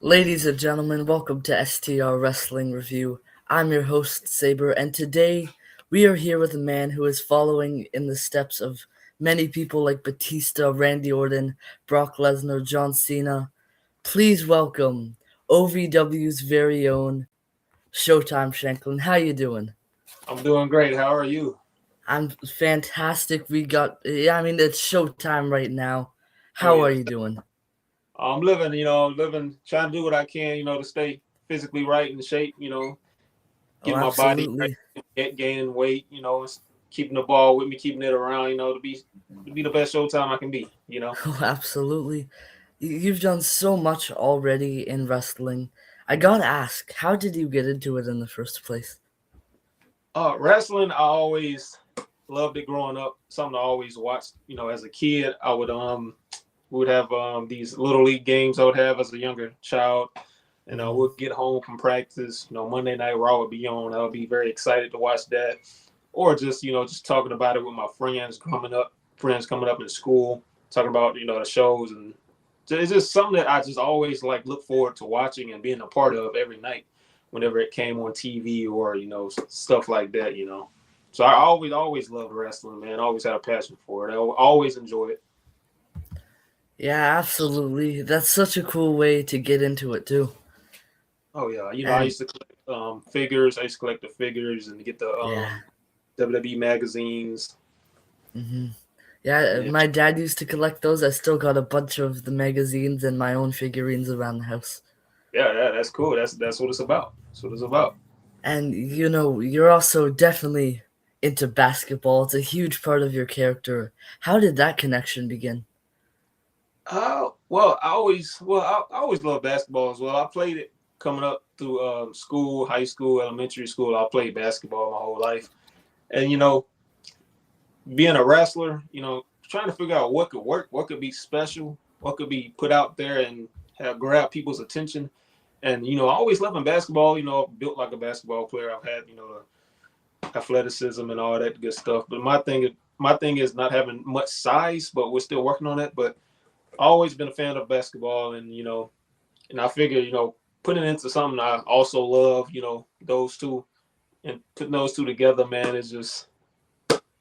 Ladies and gentlemen, welcome to STR Wrestling Review. I'm your host, Saber, and today we are here with a man who is following in the steps of many people like Batista, Randy Orton, Brock Lesnar, John Cena. Please welcome OVW's very own Showtime Shanklin. How you doing? I'm doing great. How are you? I'm fantastic. It's showtime right now. Oh How are yeah, you doing? I'm living. Living, trying to do what I can. To stay physically right in shape. Oh, Getting my body right, absolutely. gaining weight. Keeping the ball with me, keeping it around. To be the best Showtime I can be. Oh, absolutely. You've done so much already in wrestling. I gotta ask, how did you get into it in the first place? Wrestling, I always loved it growing up. Something I always watched. As a kid, we would have these little league games I would have as a younger child. And Hmm. we'll get home from practice. Monday Night Raw would be on. I would be very excited to watch that, or just talking about it with my friends coming up in school, talking about the shows, and it's just something that I just always like look forward to watching and being a part of every night, whenever it came on TV or stuff like that. So I always loved wrestling, man. I always had a passion for it. I always enjoy it. Yeah, absolutely. That's such a cool way to get into it too. Oh yeah, I And used to collect figures. I used to collect the figures and get the yeah, WWE magazines. hmm yeah. Yeah, My dad used to collect those. I still got a bunch of the magazines and my own figurines around the house. yeah, that's cool. That's what it's about. That's what it's about. And you're also definitely into basketball. It's a huge part of your character. How did that connection begin? I always loved basketball as well. I played it coming up through school, high school, elementary school. I played basketball my whole life, and being a wrestler, trying to figure out what could work, what could be special, what could be put out there and have grab people's attention. And I always loving basketball. Built like a basketball player. I've had the athleticism and all that good stuff. But my thing is not having much size, but we're still working on that. But always been a fan of basketball, and I figure putting it into something I also love, those two, and putting those two together, man, is just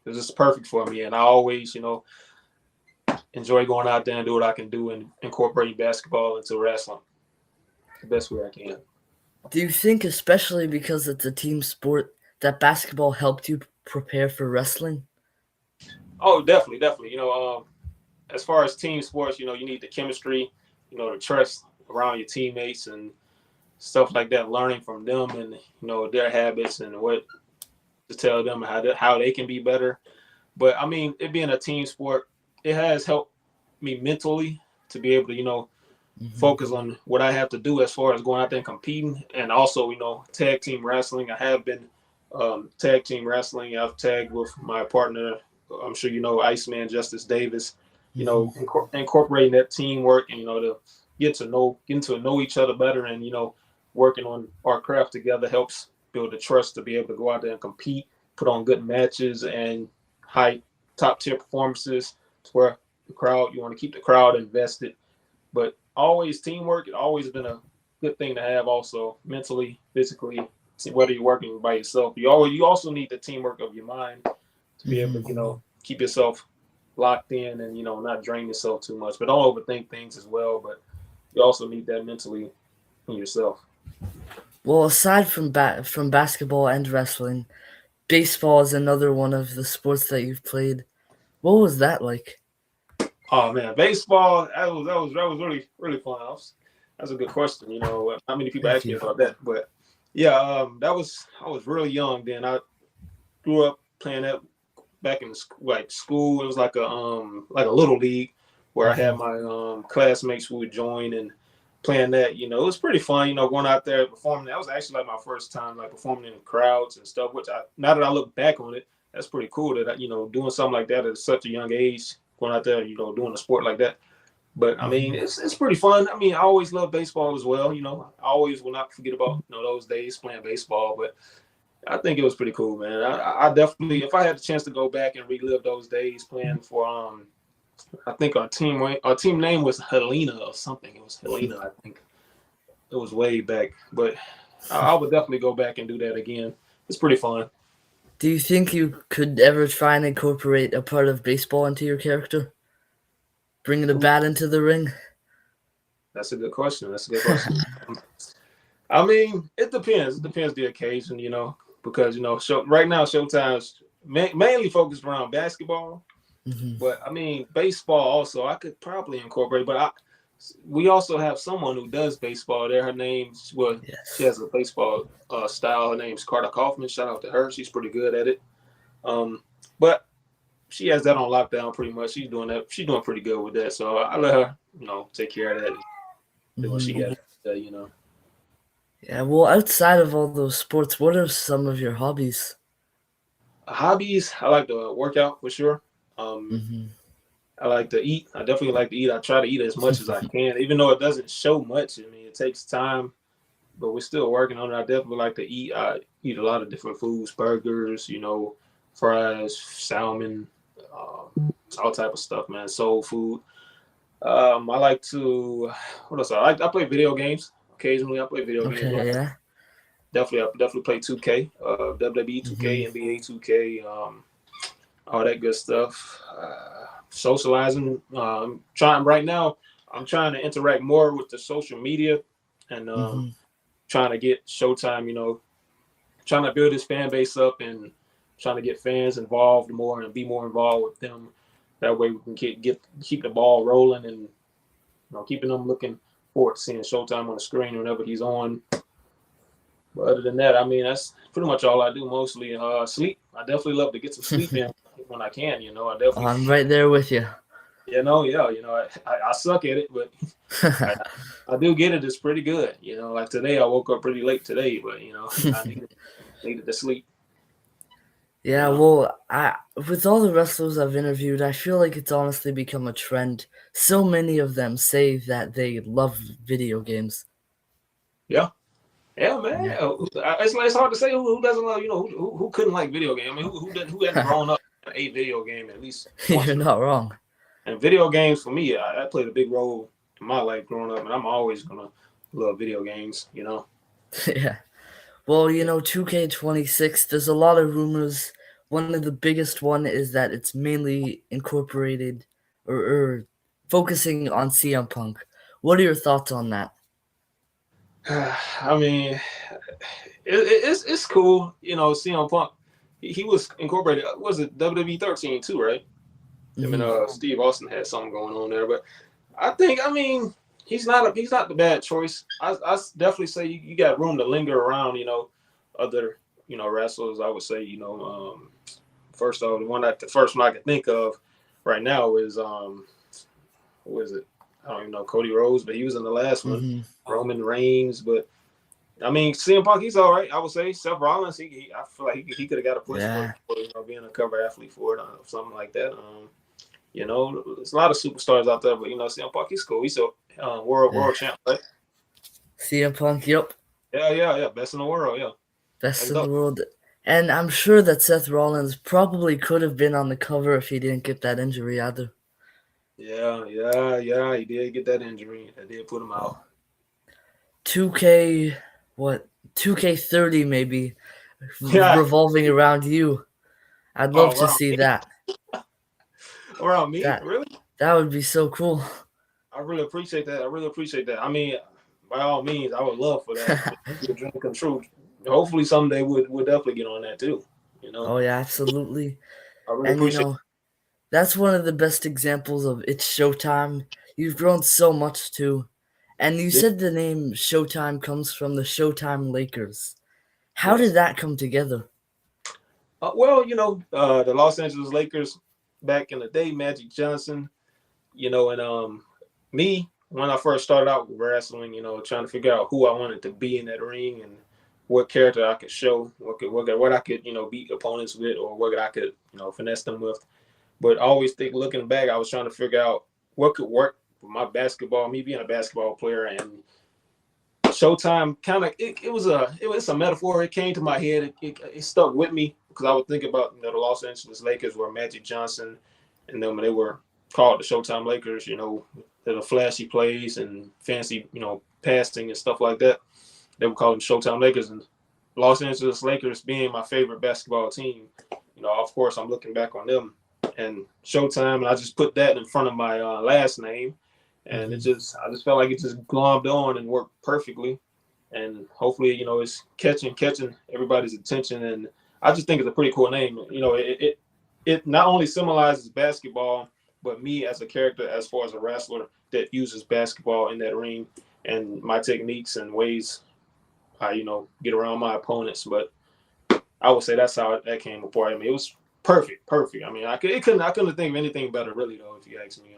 it's just perfect for me. And I always enjoy going out there and do what I can do and incorporating basketball into wrestling the best way I can. Do you think, especially because it's a team sport, that basketball helped you prepare for wrestling? Oh, definitely, definitely. As far as team sports, you need the chemistry, the trust around your teammates and stuff like that. Learning from them and their habits and what to tell them how they can be better. But I mean, it being a team sport, it has helped me mentally to be able to Hmm. focus on what I have to do as far as going out there and competing, and also tag team wrestling. I have been tag team wrestling. I've tagged with my partner. I'm sure Iceman Justice Davis. Hmm. Incorporating that teamwork and to getting to know each other better, and working on our craft together helps build the trust to be able to go out there and compete, put on good matches and high top tier performances to where the crowd, you want to keep the crowd invested. But always teamwork, it always been a good thing to have also mentally, physically, whether you're working by yourself. You also need the teamwork of your mind to be able Hmm. to, keep yourself locked in and, not drain yourself too much. But don't overthink things as well. But you also need that mentally in yourself. Well, aside from basketball and wrestling, baseball is another one of the sports that you've played. What was that like? Oh man, baseball, that was really, really fun. That's a good question. Not many people Thank ask me you. about that. But yeah, I was really young then. I grew up playing that back in like school. It was like a little league where I had Hmm. my classmates who would join and playing that. It was pretty fun. Going out there performing. That was actually like my first time like performing in crowds and stuff. Which now that I look back on it, that's pretty cool that doing something like that at such a young age, going out there, doing a sport like that. But I mean, Hmm. it's pretty fun. I mean, I always love baseball as well. I always will not forget about those days playing baseball. But I think it was pretty cool, man. I definitely, if I had the chance to go back and relive those days playing for, I think our team name was Helena or something. It was Helena, I think. It was way back, but I would definitely go back and do that again. It's pretty fun. Do you think you could ever try and incorporate a part of baseball into your character? Bringing a bat into the ring? That's a good question. That's a good question. I mean, it depends. It depends the occasion, because right now Showtime's mainly focused around basketball. Hmm. But I mean, baseball also I could probably incorporate. But we also have someone who does baseball there. Her name's she Yes. has a baseball style. Her name's Carter Kaufman. Shout out to her. She's pretty good at it. But she has that on lockdown pretty much. She's doing that. She's doing pretty good with that. So I let her, take care of that. Do what she Hmm. got to. Yeah, well, outside of all those sports, what are some of your hobbies? Hobbies. I like to work out for sure. Um, Hmm. I like to eat. I definitely like to eat. I try to eat as much as I can, even though it doesn't show much. I mean, it takes time, but we're still working on it. I definitely like to eat. I eat a lot of different foods, burgers, fries, salmon, all type of stuff, man. Soul food. I like to. What else? I play video games. Occasionally, I play video games. Okay, yeah. I definitely play 2K, WWE Hmm. 2K, NBA 2K, all that good stuff. Socializing. Trying right now. I'm trying to interact more with the social media, and Hmm. trying to get Showtime. Trying to build this fan base up and trying to get fans involved more and be more involved with them. That way we can keep the ball rolling and keeping them looking forward to seeing Showtime on the screen whenever he's on. But other than that, I mean, that's pretty much all I do mostly. Sleep. I definitely love to get some sleep in when I can. I Oh, definitely, I'm right there with you. yeah, I suck at it, but I do get it. It's pretty good. Like today, I woke up pretty late today, but I needed to sleep. Yeah, well, with all the wrestlers I've interviewed, I feel like it's honestly become a trend. So many of them say that they love video games. Yeah, yeah, man. Yeah, It's hard to say who doesn't love. Who couldn't like video game. I mean, who hadn't grown up with a video game at least once you're in a. not wrong. And video games for me, that played a big role in my life growing up, and I'm always gonna love video games. Yeah. Well, Yeah. 2K26, there's a lot of rumors. One of the biggest one is that it's mainly incorporated or focusing on CM Punk. What are your thoughts on that? I mean, it's cool. CM Punk, he was incorporated. Was it WWE 13 too, right? Him and Hmm. Steve Austin had something going on there, but I mean, he's not the bad choice. I definitely say you got room to linger around. Other wrestlers. I would say first off, the first one I can think of right now is who is it? I don't even know, Cody Rhodes, but he was in the last one. Hmm. Roman Reigns, but I mean, CM Punk, he's all right. I would say Seth Rollins, I feel like he could have got a push for Yeah. being a cover athlete for it, something like that. There's a lot of superstars out there, but CM Punk, he's cool. He's a Yeah. world champ, right? CM Punk, yep. Yeah, best in the world, yeah. Best And in the world. And I'm sure that Seth Rollins probably could have been on the cover if he didn't get that injury either. yeah, he did get that injury. That did put him out. Oh. 2K, what? 2K30 maybe, Yeah. revolving around you. I'd love Oh, to see that. around me, That really? that would be so cool. I really appreciate that. I really appreciate that. I mean, by all means, I would love for that to be a dream come true. Hopefully, someday we'll definitely get on that too. Oh yeah, absolutely. I really And appreciate. that's one of the best examples of it's Showtime. You've grown so much too. And you It. said the name Showtime comes from the Showtime Lakers. How did Yes. that come together? Well, the Los Angeles Lakers back in the day, Magic Johnson, and me when I first started out with wrestling, trying to figure out who I wanted to be in that ring and what character I could show, what I could, beat opponents with, or what I could, finesse them with. But I always think, looking back, I was trying to figure out what could work for my basketball, me being a basketball player, and Showtime kind of it was a metaphor. It came to my head. It stuck with me because I would think about the Los Angeles Lakers were Magic Johnson, and then when they were called the Showtime Lakers, the flashy plays and fancy passing and stuff like that. They would call them Showtime Lakers, and Los Angeles Lakers being my favorite basketball team. Of course, I'm looking back on them and Showtime, and I just put that in front of my last name, and I just felt like it just glommed on and worked perfectly, and hopefully, it's catching everybody's attention, and I just think it's a pretty cool name. It not only symbolizes basketball, but me as a character, as far as a wrestler that uses basketball in that ring, and my techniques and ways I get around my opponents. But I would say that's how that came apart. I mean, it was perfect. I mean, I couldn't think of anything better, really, though, if you ask me.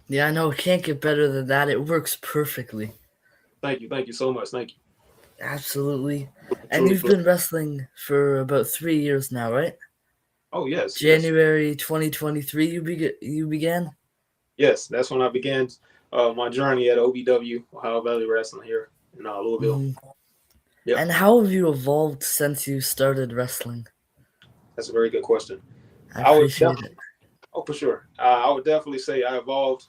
Yeah, I know it can't get better than that. It works perfectly. Thank you so much. Thank you. Absolutely. And Truly. you've been wrestling for about 3 years now, right? Oh yes. January 2023 you began? Yes, that's when I began my journey at OVW, Ohio Valley Wrestling here in Louisville. Mm-hmm. Yep. And how have you evolved since you started wrestling? That's a very good question. I appreciate it. Oh, for sure. I would definitely say I evolved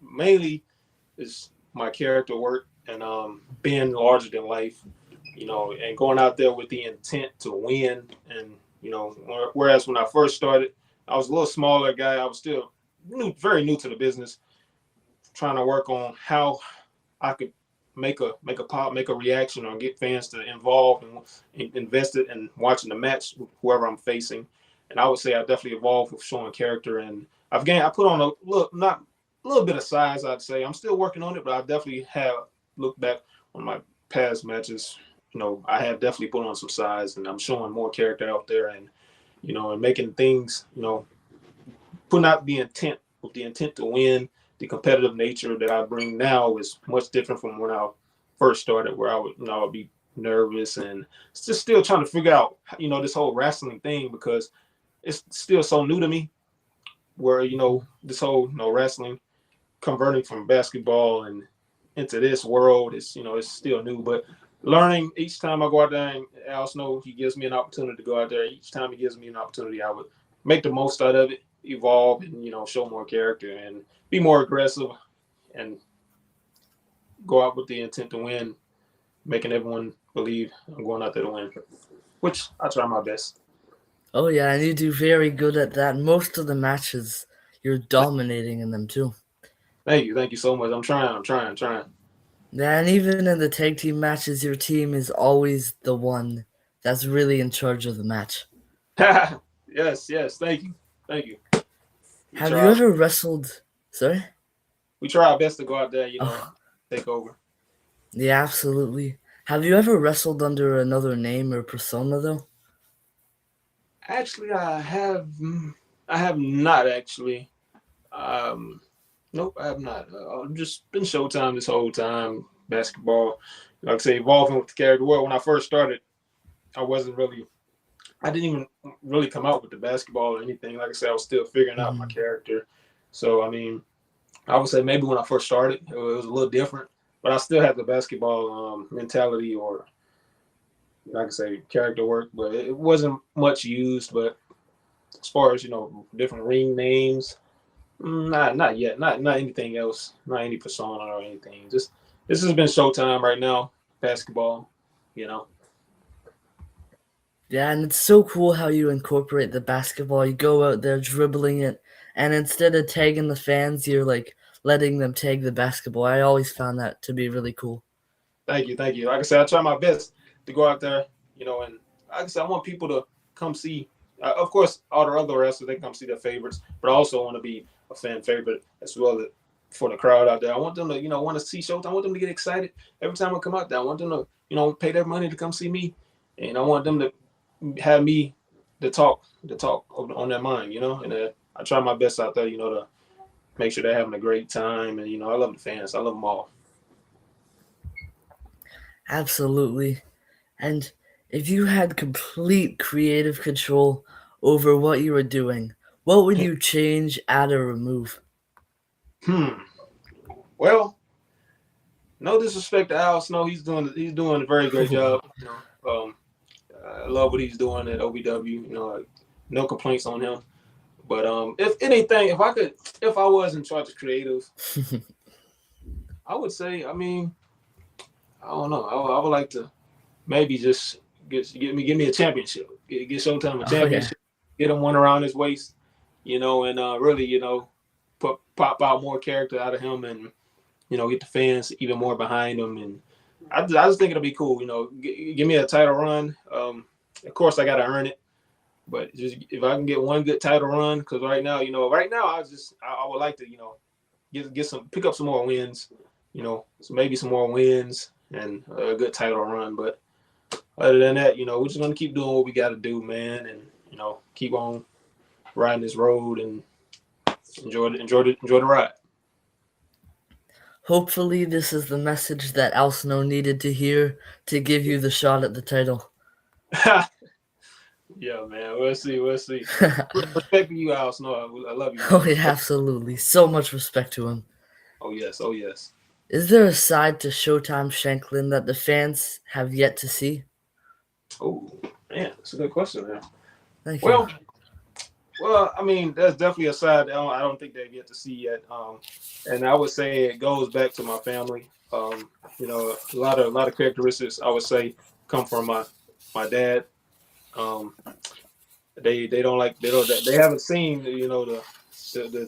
mainly is my character work and being larger than life, and going out there with the intent to win. And, whereas when I first started, I was a little smaller guy. I was still very new to the business, trying to work on how I could make a pop, make a reaction, or get fans to involve and invested in watching the match with whoever I'm facing. And I would say I definitely evolved with showing character, and I put on a little bit of size. I'd say I'm still working on it, but I definitely have looked back on my past matches. I have definitely put on some size, and I'm showing more character out there, and and making things, putting out the intent with the intent to win. The competitive nature that I bring now is much different from when I first started, where I would be nervous and just still trying to figure out, this whole wrestling thing, because it's still so new to me, where, this whole, wrestling converting from basketball and into this world is, it's still new, but learning each time I go out there, and Al Snow, he gives me an opportunity to go out there. Each time he gives me an opportunity, I would make the most out of it, evolve, and, show more character and be more aggressive and go out with the intent to win, making everyone believe I'm going out there to win, which I try my best. Oh yeah, and you do very good at that. Most of the matches, you're dominating in them too. Thank you so much. I'm trying. Yeah, and even in the tag team matches, your team is always the one that's really in charge of the match. Yes. Thank you. Have you ever wrestled? Sorry? We try our best to go out there, take over. Yeah, absolutely. Have you ever wrestled under another name or persona though? Actually, I have not actually. Nope, I have not. I've just been Showtime this whole time. Basketball, like I say, evolving with the character. Well, when I first started, I didn't even really come out with the basketball or anything. Like I said, I was still figuring out my character. So, I mean, I would say maybe when I first started, it was a little different, but I still had the basketball mentality, or, like I say, character work, but it wasn't much used. But as far as, different ring names, not yet. Not anything else. Not any persona or anything. Just this has been Showtime right now. Basketball, Yeah, and it's so cool how you incorporate the basketball. You go out there dribbling it, and instead of tagging the fans, you're like letting them tag the basketball. I always found that to be really cool. Thank you. Like I said, I try my best to go out there, and like I said, I want people to come see. Of course, all the other wrestlers, they come see their favorites, but I also want to be a fan favorite as well for the crowd out there. I want them to, want to see Showtime. I want them to get excited every time I come out there. I want them to, pay their money to come see me, and I want them to have me to talk on their mind, and I try my best out there, to make sure they're having a great time. And, I love the fans. I love them all. Absolutely. And if you had complete creative control over what you were doing, what would you change, add, or remove? Well, no disrespect to Al Snow. He's doing a very great job. I love what he's doing at OVW. No complaints on him. But if anything, if I was in charge of creative, I would say, I mean, I don't know. I would like to maybe just give me a championship. Get Showtime a Oh yeah. championship. Get him one around his waist, and really, pop out more character out of him, and get the fans even more behind him. And I just think it'll be cool. Give me a title run. Of course, I got to earn it. But just if I can get one good title run, because right now I would like to, pick up some more wins, maybe some more wins and a good title run. But other than that, we're just gonna keep doing what we got to do, man, and keep on riding this road and enjoy the ride. Hopefully, this is the message that Al Snow needed to hear to give you the shot at the title. Yeah, man. We'll see. We'll see. Respect to you, Al Snow. I love you, Oh man. yeah, Respect. absolutely. So much respect to him. Oh yes. Oh yes. Is there a side to Showtime Shanklin that the fans have yet to see? Oh man, that's a good question, man. Thank you. Well, I mean, that's definitely a side that I don't think they get to see yet. And I would say it goes back to my family. A lot of characteristics I would say come from my dad. Um, they don't like they haven't seen the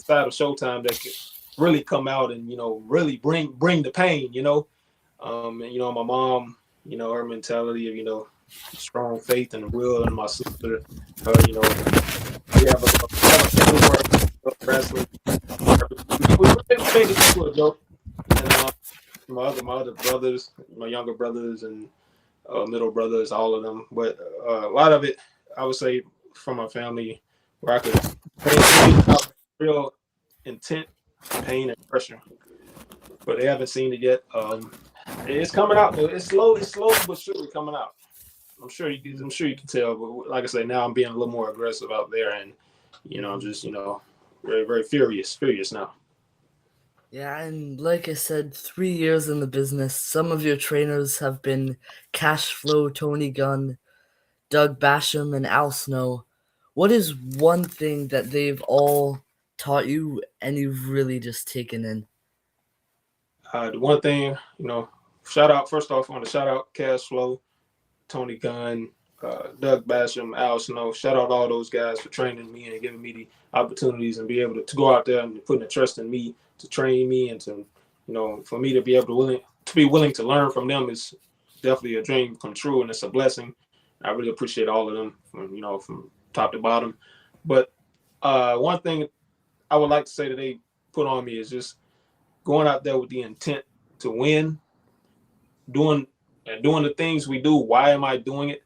side of Showtime that could really come out and really bring the pain. And my mom, her mentality of strong faith and will, and my sister, we have a family where wrestling. We make it into a joke, and my other brothers, my younger brothers, and middle brothers, all of them. But a lot of it, I would say, from my family, where I could pain out real intent, pain, and pressure. But they haven't seen it yet. It's coming out though. It's slow but surely coming out. I'm sure you can tell. But like I say, now I'm being a little more aggressive out there, and I'm just very very furious now. Yeah, and like I said, 3 years in the business. Some of your trainers have been Cash Flow, Tony Gunn, Doug Basham, and Al Snow. What is one thing that they've all taught you and you've really just taken in? The one thing, shout out first off, I want to shout out Cash Flow, Tony Gunn, Doug Basham, Al Snow. Shout out all those guys for training me and giving me the opportunities and be able to go out there and putting the trust in me to train me and to, for me to be able to be willing to learn from them is definitely a dream come true, and it's a blessing. I really appreciate all of them from top to bottom. But one thing I would like to say that they put on me is just going out there with the intent to win, doing doing the things we do. Why am I doing it?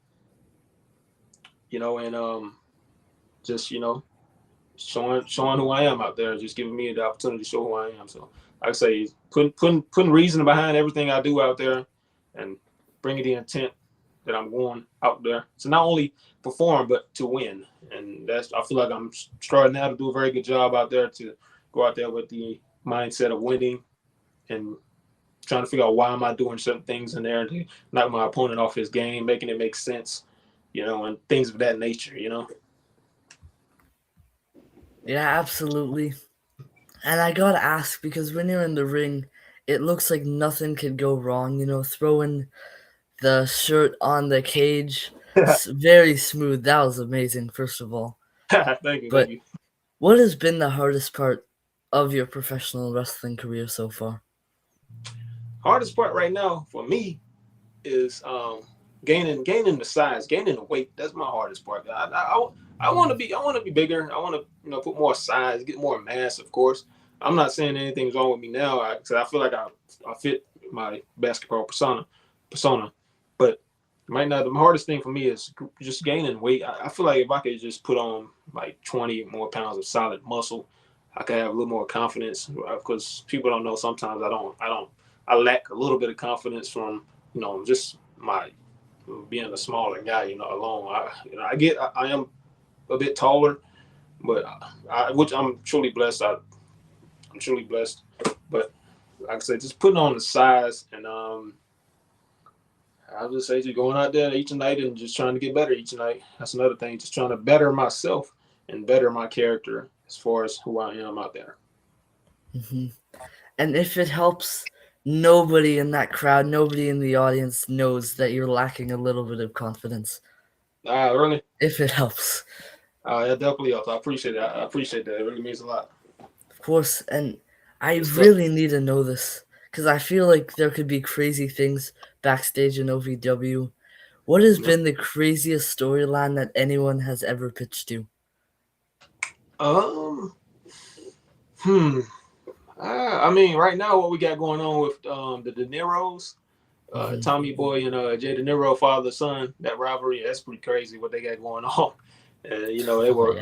And just showing who I am out there, just giving me the opportunity to show who I am. So like I say, putting reason behind everything I do out there, and bringing the intent that I'm going out there to not only perform but to win. And I feel like I'm starting now to do a very good job out there to go out there with the mindset of winning and trying to figure out why am I doing certain things in there to knock my opponent off his game, making it make sense, and things of that nature. Yeah, absolutely. And I gotta ask because when you're in the ring, it looks like nothing could go wrong. Throwing the shirt on the cage, very smooth. That was amazing, first of all. Thank you, thank But you. what has been the hardest part of your professional wrestling career so far? Hardest part right now for me is gaining the size, gaining the weight. That's my hardest part. I want to be bigger. I want to put more size, get more mass. Of course, I'm not saying anything's wrong with me now. I feel like I fit my basketball persona, but right now the hardest thing for me is just gaining weight. I feel like if I could just put on like 20 more pounds of solid muscle, I could have a little more confidence. Because people don't know sometimes I lack a little bit of confidence from just my being a smaller guy, alone. I am a bit taller, but which I'm truly blessed. I'm truly blessed, but like I said, just putting on the size, and I'll just say just going out there each night and just trying to get better each night. That's another thing, just trying to better myself and better my character as far as who I am out there. Hmm. And if it helps, nobody in that crowd, nobody in the audience knows that you're lacking a little bit of confidence, Really? if it helps. That definitely helps. I appreciate it. I appreciate that. It really means a lot. Of course, and I Good stuff. really need to know this because I feel like there could be crazy things backstage in OVW. What has Yeah. been the craziest storyline that anyone has ever pitched you? Um. Hmm. I mean, right now, what we got going on with the De Niro's, Hmm. Tommy Boy and Jay De Niro, father son, that rivalry, that's pretty crazy what they got going on. And they Oh were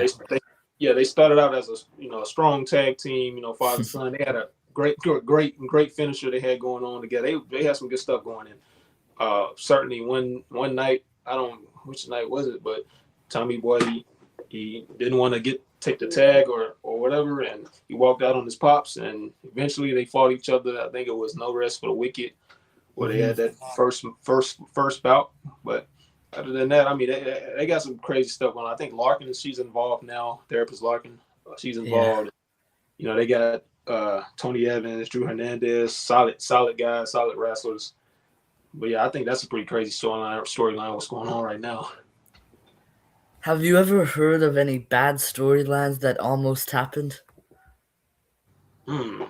yeah. they started out as a strong tag team, father son. They had a great finisher they had going on together. They had some good stuff going in. Certainly one night, I don't which night was it, but Tommy Boy he didn't want to take the tag or whatever, and he walked out on his pops, and eventually they fought each other. I think it was No Rest for the Wicked, where they Hmm. had that first bout. But other than that, I mean, they got some crazy stuff on. I think Larkin, she's involved now. Therapist Larkin, she's Yeah. involved. They got Tony Evans, Drew Hernandez, solid guys, solid wrestlers. But yeah, I think that's a pretty crazy storyline. What's going on right now? Have you ever heard of any bad storylines that almost happened? Hmm.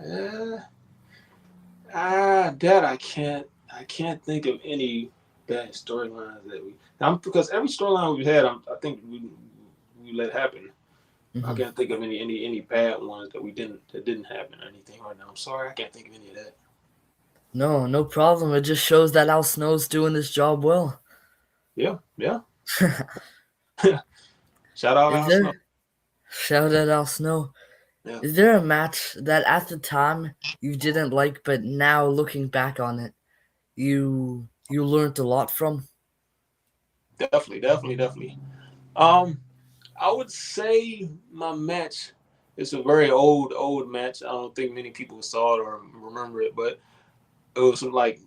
Uh, that I can't think of any bad storylines that because every storyline we've had, I think we let happen. I Hmm. can't think of any bad ones that didn't happen or anything right now. I'm sorry, I can't think of any of that. No, no problem. It just shows that Al Snow's doing his job well. Yeah, yeah. Shout out Is Al Snow. there? Shout out Al Snow. Yeah, Is there a match that at the time you didn't like, but now looking back on it, you learned a lot from? definitely. Um, I would say my match is a very old match. I don't think many people saw it or remember it, but it was like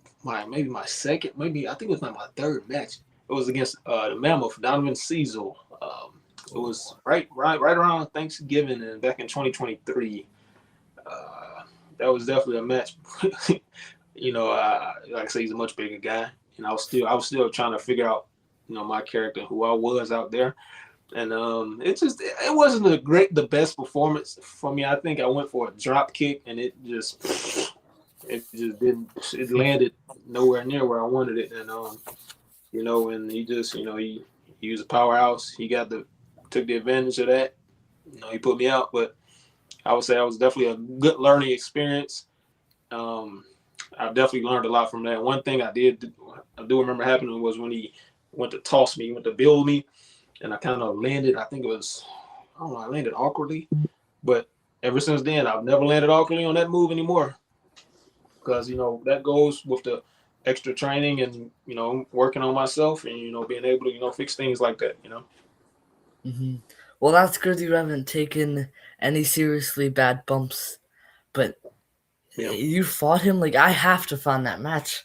maybe my second, maybe I think it was my third match. It was against the Mammoth, Donovan Cecil. It was right around Thanksgiving and back in 2023. Uh, that was definitely a match. Like I say, he's a much bigger guy, and I was still trying to figure out, my character, who I was out there. And it wasn't the best performance for me. I think I went for a drop kick, and it just didn't it landed nowhere near where I wanted it. And and he just he was a powerhouse. He took the advantage of that. He put me out, but I would say I was definitely a good learning experience. Um, I definitely learned a lot from that. One thing I do remember happening was when he went to toss me, he went to build me, and I kind of landed. I think it was, I don't know, I landed awkwardly. But ever since then, I've never landed awkwardly on that move anymore, because that goes with the extra training and working on myself and being able to fix things like that. Hmm. Well, that's good you haven't taken any seriously bad bumps, but Yeah, you fought him. Like, I have to find that match.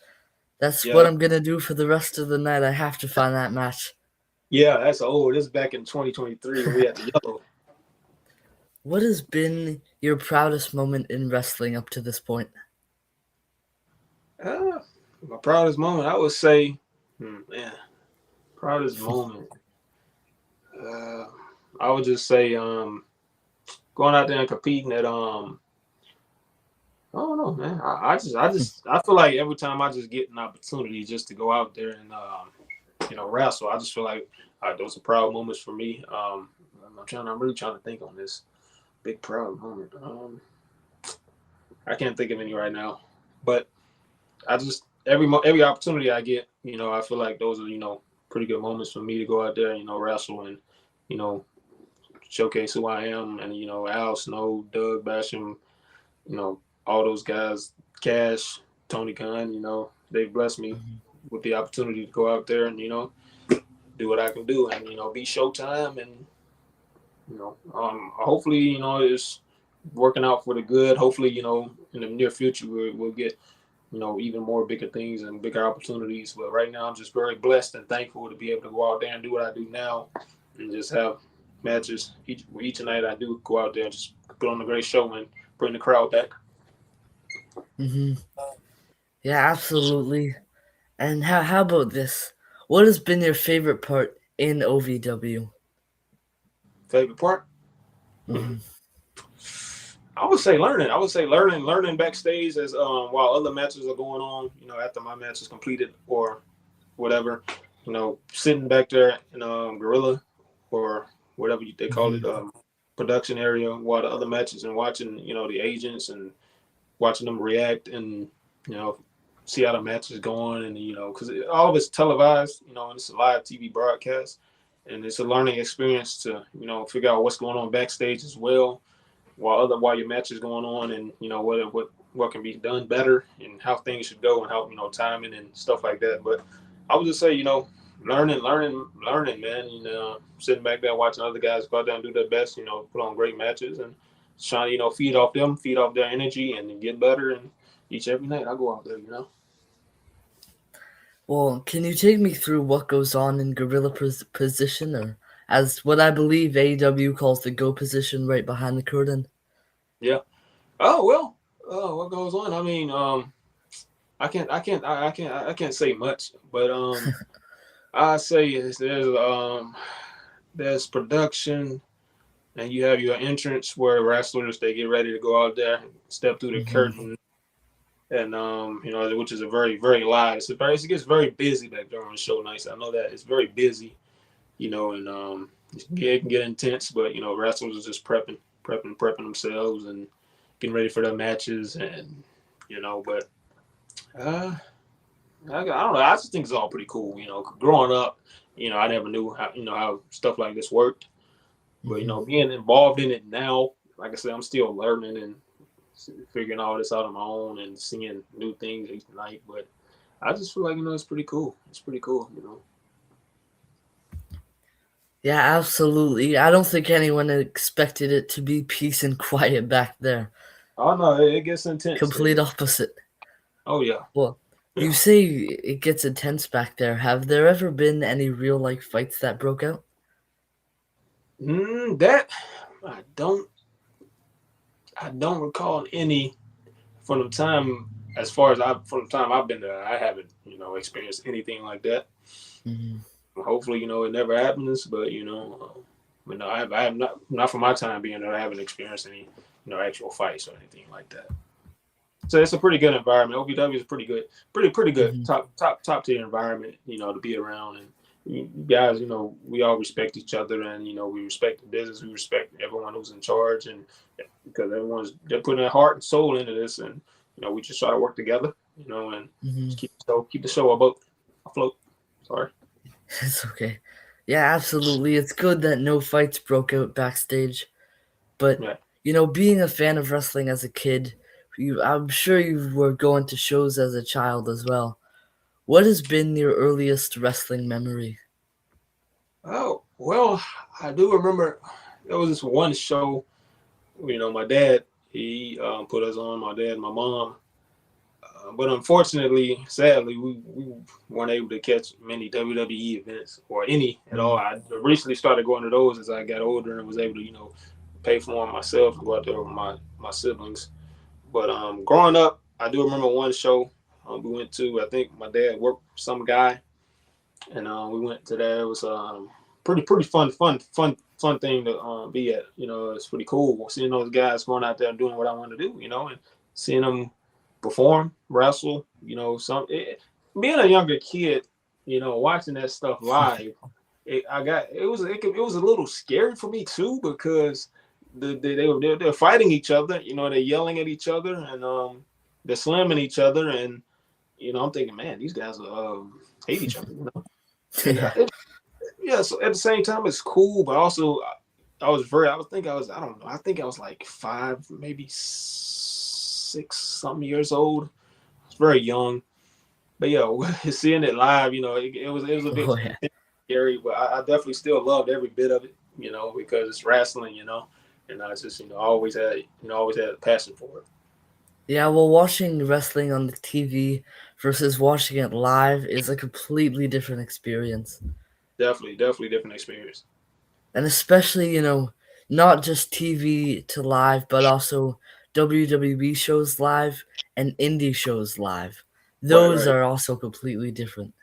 That's what yeah, I'm gonna do for the rest of the night. I have to find that match. yeah. That's old. This is back in 2023 when we had the yellow. What has been your proudest moment in wrestling up to this point? Uh, my proudest moment, I would say, man, proudest moment. Uh, I would just say, going out there and competing at I don't know, man. I feel like every time I just get an opportunity just to go out there and wrestle, I just feel like those are proud moments for me. I'm really trying to think on this big proud moment. I can't think of any right now, but I just every opportunity I get, I feel like those are pretty good moments for me to go out there, wrestle and you know showcase who I am, and Al Snow, Doug Basham, all those guys, Cash, Tony Khan, they've blessed me with the opportunity to go out there and do what I can do, and be Showtime, and hopefully it's working out for the good. Hopefully in the near future we'll get even more bigger things and bigger opportunities. But right now, I'm just very blessed and thankful to be able to go out there and do what I do now, and just have matches each night. I do go out there and just put on a great show and bring the crowd back. Hmm. Yeah, absolutely. And how about this? What has been your favorite part in OVW? Favorite part? Hmm. Hmm. I would say learning. I would say learning backstage as while other matches are going on. You know, after my match is completed or whatever. You know, sitting back there in Gorilla or whatever they call it, Hmm. production area while the other matches and watching the agents and watching them react and you know see how the match is going and because all of it's televised and it's a live TV broadcast and it's a learning experience to figure out what's going on backstage as well while your match is going on and what can be done better and how things should go and how timing and stuff like that. But I would just say learning, man. Sitting back there watching other guys go out there and do their best. Put on great matches and trying to feed off them, feed off their energy, and get better. And each every night I go out there. Well, can you take me through what goes on in gorilla position, or as what I believe AEW calls the go position right behind the curtain? Yeah. Oh well. What goes on? I mean, I can't say much, but I say is there's production, and you have your entrance where wrestlers they get ready to go out there, step through the Hmm. curtain, and which is a very very live. It gets very busy back there on show nights. I know that it's very busy, and it can get intense, but wrestlers are just prepping themselves and getting ready for their matches, and but uh, I don't know. I just think it's all pretty cool. Growing up, I never knew how stuff like this worked. But Hmm. being involved in it now, like I said, I'm still learning and figuring all this out on my own and seeing new things each night. But I just feel like it's pretty cool. It's pretty cool. Yeah, absolutely. I don't think anyone expected it to be peace and quiet back there. Oh no, it gets intense. Complete opposite. Oh yeah. Well, you say it gets intense back there. Have there ever been any real life fights that broke out? That I don't I don't recall any from the time from the time I've been there. I haven't experienced anything like that. Hmm. Hopefully, it never happens. But I have not from my time being there. I haven't experienced any actual fights or anything like that. So it's a pretty good environment. OVW is pretty good, pretty good, Hmm. top tier environment. To be around and you guys. We all respect each other and we respect the business. We respect everyone who's in charge and because they're putting their heart and soul into this and we just try to work together. And Hmm. just keep the show afloat. Sorry. It's okay. Yeah, absolutely. It's good that no fights broke out backstage. But, Yeah. being a fan of wrestling as a kid, I'm sure you were going to shows as a child as well. What has been your earliest wrestling memory? Oh well, I do remember there was this one show. My dad he put us on. My dad and my mom. But unfortunately, sadly, we weren't able to catch many WWE events or any at all. Mm. I recently started going to those as I got older and was able to, pay for them myself and go out there with my siblings. But growing up, I do remember one show we went to. I think my dad worked for some guy, and we went to that. It was pretty fun thing to be at. It's pretty cool seeing those guys going out there and doing what I want to do. And seeing them perform, wrestle. Being a younger kid, watching that stuff live. It was a little scary for me too because they're fighting each other. They're yelling at each other and they're slamming each other and I'm thinking, man, these guys hate each other. And Yeah. yeah, so at the same time, it's cool, but also I don't know, I think I was like 5, maybe 6 something years old. I was very young, but yeah, seeing it live, it was a bit Oh, yeah. scary, but I definitely still loved every bit of it, because it's wrestling, and I just always had a passion for it. Yeah, well, watching wrestling on the TV versus watching it live is a completely different experience. Definitely different experience. And especially, not just TV to live, but also WWE shows live and indie shows live. Right, Those right. are also completely different.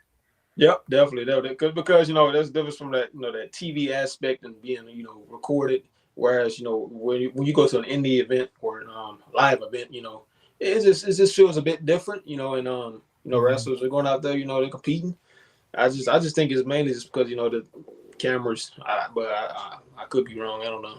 Yep, definitely. Because there's a difference from that that TV aspect and being recorded. Whereas when you go to an indie event or an live event, it just feels a bit different. And Mhm. wrestlers are going out there, they're competing. I just think it's mainly just because the cameras. But I could be wrong. I don't know.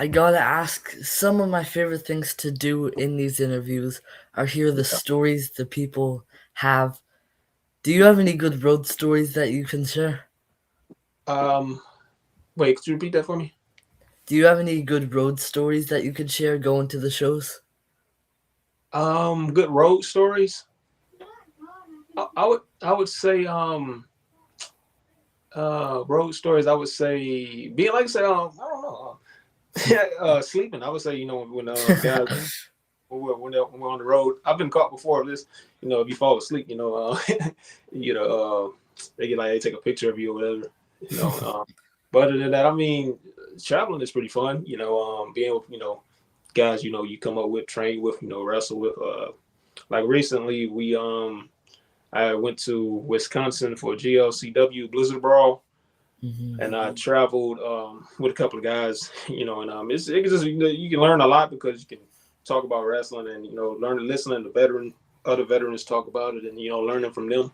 I gotta ask, some of my favorite things to do in these interviews are hear the stories the people have. Do you have any good road stories that you can share? Um, Wait, could you repeat that for me? Do you have any good road stories that you could share going to the shows? Good road stories. I would say road stories. I would say being like I said I don't know sleeping. I would say when guys when we're on the road. I've been caught before of this. If you fall asleep, you know they get like they take a picture of you or whatever. You know, but other than that, I mean, traveling is pretty fun. Being with guys you come up with, train with, wrestle with. Like recently I went to Wisconsin for GLCW Blizzard Brawl, Hmm. and I traveled with a couple of guys, and it's just you can learn a lot because you can talk about wrestling and learn to listen to other veterans talk about it, and learning from them.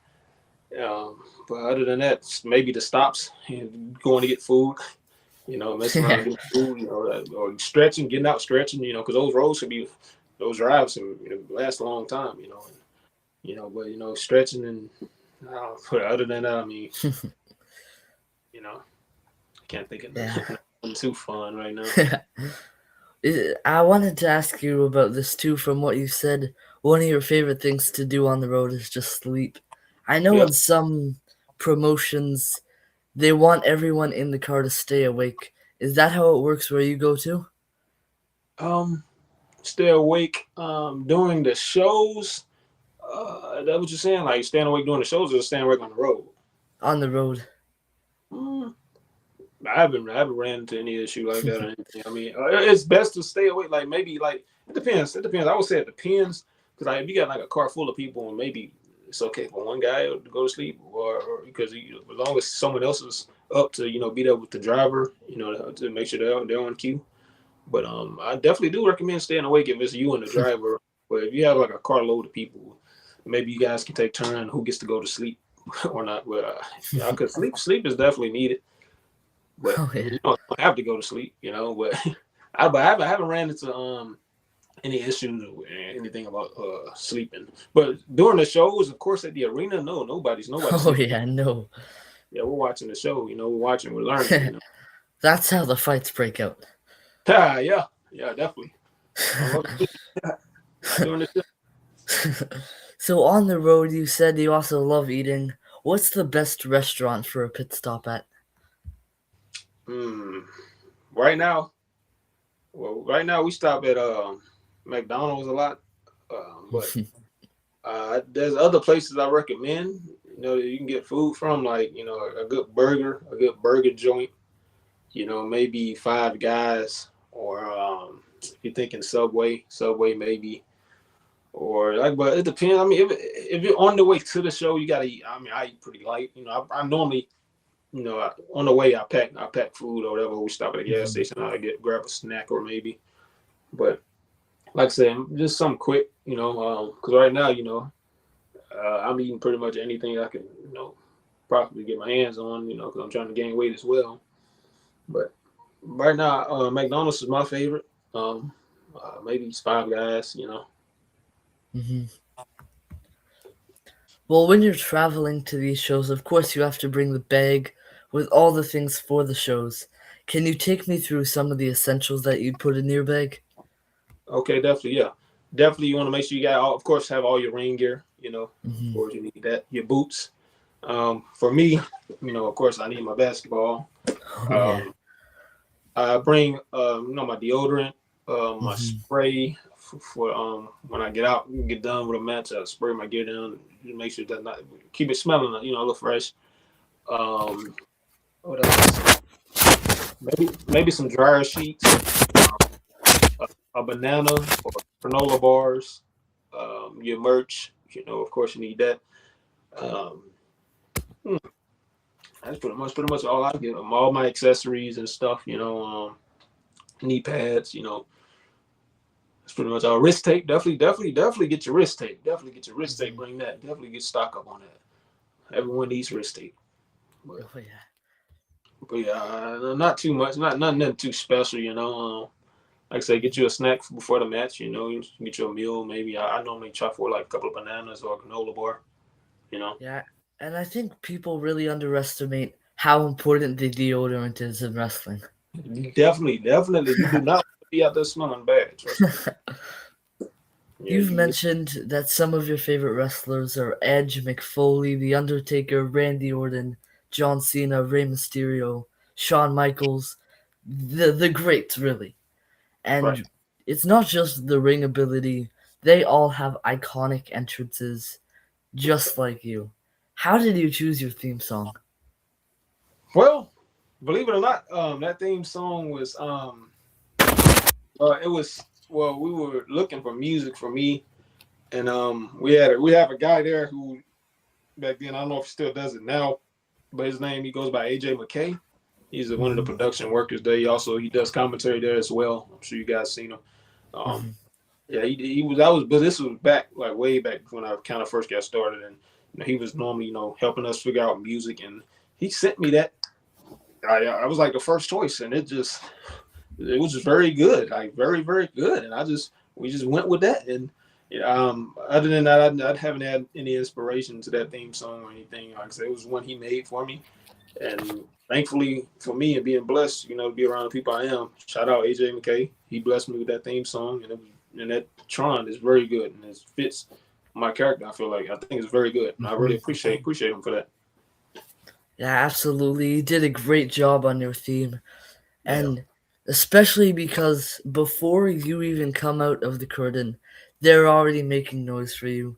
But other than that, maybe the stops and going to get food, messing around getting food, or stretching, getting out stretching, because those drives can last a long time, but stretching and but other than that, I mean, I can't think of Yeah. nothing too fun right now. I wanted to ask you about this too. From what you said, one of your favorite things to do on the road is just sleep. I know Yeah. in some promotions they want everyone in the car to stay awake. Is that how it works where you go to? Um, Stay awake during the shows. That what you're saying? Like staying awake during the shows or staying awake on the road? On the road. Mm, I haven't ran into any issue like that or anything. I mean, it's best to stay awake. Like maybe like it depends. It depends. I would say it depends because like if you got like a car full of people and maybe it's okay for one guy to go to sleep or because as long as someone else is up to be there with the driver, to make sure they're on cue. But I definitely do recommend staying awake if it's you and the driver. But if you have like a carload of people, maybe you guys can take turn who gets to go to sleep or not. But yeah, because sleep is definitely needed. But Oh I mean, yeah. you don't have to go to sleep, But I haven't ran into any issues or anything about sleeping. But during the shows, of course, at the arena, no, nobody's Oh sleeping. yeah. No. Yeah, we're watching the show. We're watching, we're learning. That's how the fights break out. Yeah, yeah, definitely. Don't go to sleep. Not during the show. So on the road, you said you also love eating. What's the best restaurant for a pit stop at? Hmm. Right now, right now we stop at McDonald's a lot, but there's other places I recommend. That you can get food from, like a good burger joint. Maybe Five Guys, or if you're thinking Subway maybe, or like. But it depends. I mean, if you're on the way to the show, you gotta eat. I mean, I eat pretty light. I normally on the way I pack food or whatever. We stop at a gas Mhm. station. I grab a snack or maybe. But like I said, just something quick, because right now, I'm eating pretty much anything I can, probably get my hands on, because I'm trying to gain weight as well. But right now, McDonald's is my favorite. Maybe it's Five Guys. Mhm. Well, when you're traveling to these shows, of course you have to bring the bag with all the things for the shows. Can you take me through some of the essentials that you'd put in your bag? Okay, definitely, yeah, definitely. You want to make sure you got, of course, have all your rain gear. Of Hmm. course, you need that. Your boots. For me, of course, I need my basketball. Oh yeah. Um, I bring my deodorant, my Hmm. spray for when I get done with a match. I spray my gear down, make sure that not keep it smelling, look fresh. Um, what else? maybe some dryer sheets, a banana or granola bars, your merch. Of course, you need that. Um, hmm, that's pretty much all I get. All my accessories and stuff. Knee pads. That's pretty much all. Wrist tape. Definitely get your wrist tape. Definitely get your wrist tape. Mhm. Bring that. Definitely get stock up on that. Everyone needs wrist tape. But, Oh yeah. but yeah, not too much. Nothing too special. Like I say, get you a snack before the match. You get you a meal. Maybe I normally try for like a couple of bananas or a granola bar. You know, Yeah, and I think people really underestimate how important the deodorant is in wrestling. definitely, you do not be out there smelling bad. Trust me. Yeah, You've you. mentioned that some of your favorite wrestlers are Edge, McFoley, The Undertaker, Randy Orton, John Cena, Rey Mysterio, Shawn Michaels, the greats, really. Right. And it's not just the ring ability, they all have iconic entrances just like you. How did you choose your theme song? Well, believe it or not, that theme song was it was well, we were looking for music for me, and we have a guy there who back then I don't know if he still does it now, but his name he goes by AJ McKay. He's one of the Hmm. production workers there. He does commentary there as well. I'm sure you guys seen him. Um, Hmm. yeah, he was. I was, but this was back like way back when I kind of first got started, and he was normally helping us figure out music, and he sent me that. I was like the first choice, and it was just very good, like very good, and we just went with that, and other than that, I haven't had any inspiration to that theme song or anything. Like I said, it was one he made for me, and thankfully for me and being blessed, to be around the people I am. Shout out AJ McKay. He blessed me with that theme song, and that Tron is very good and it fits my character. I think it's very good, and I really Hmm. appreciate him for that. Yeah, absolutely. You did a great job on your theme. Yeah, And especially because before you even come out of the curtain, they're already making noise for you.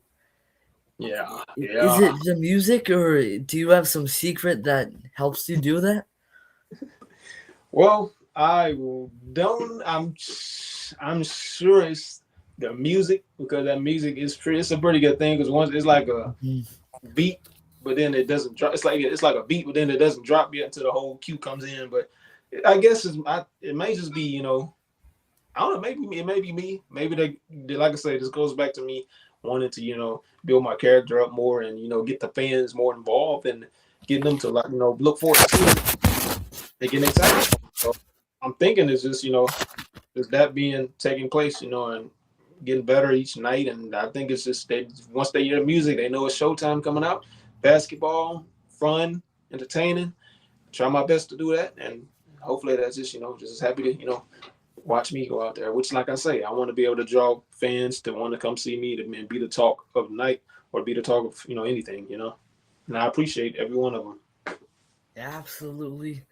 yeah, Is yeah. it the music, or do you have some secret that helps you do that? Well, I don't. I'm sure it's the music because that music is pretty. It's a pretty good thing because once it's like a Mhm. beat, but then it doesn't drop. It's like a beat, but then it doesn't drop yet until the whole cue comes in. But I guess it may just be I don't know. Maybe it may be me. Maybe like I say, this goes back to me wanting to build my character up more and get the fans more involved and getting them to like look forward to seeing they getting excited. So I'm thinking it's just is that being taking place and getting better each night. And I think it's just they once they hear the music, they know it's Showtime coming out. Basketball, fun, entertaining. Try my best to do that, and hopefully that's just just as happy to watch me go out there. Which, like I say, I want to be able to draw fans to want to come see me and be the talk of the night or be the talk of anything. And I appreciate every one of them. Absolutely.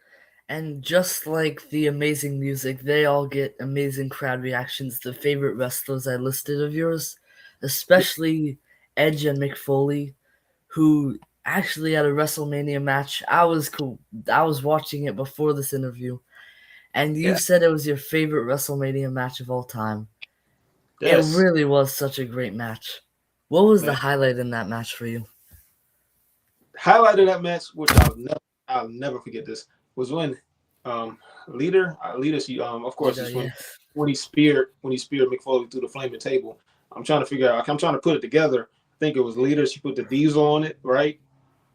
And just like the amazing music, they all get amazing crowd reactions. The favorite wrestlers I listed of yours, especially Edge and Mick Foley, who actually had a WrestleMania match. I was watching it before this interview, and you Yeah. said it was your favorite WrestleMania match of all time. It Yes. really was such a great match. What was the Man. highlight in that match for you? Highlight of that match, which I'll never forget this, was when leader she of course Lita, is when yes. he speared McFoley through the flaming table. I'm trying to figure out. I'm trying to put it together. I think it was leader. She put the diesel on it, right?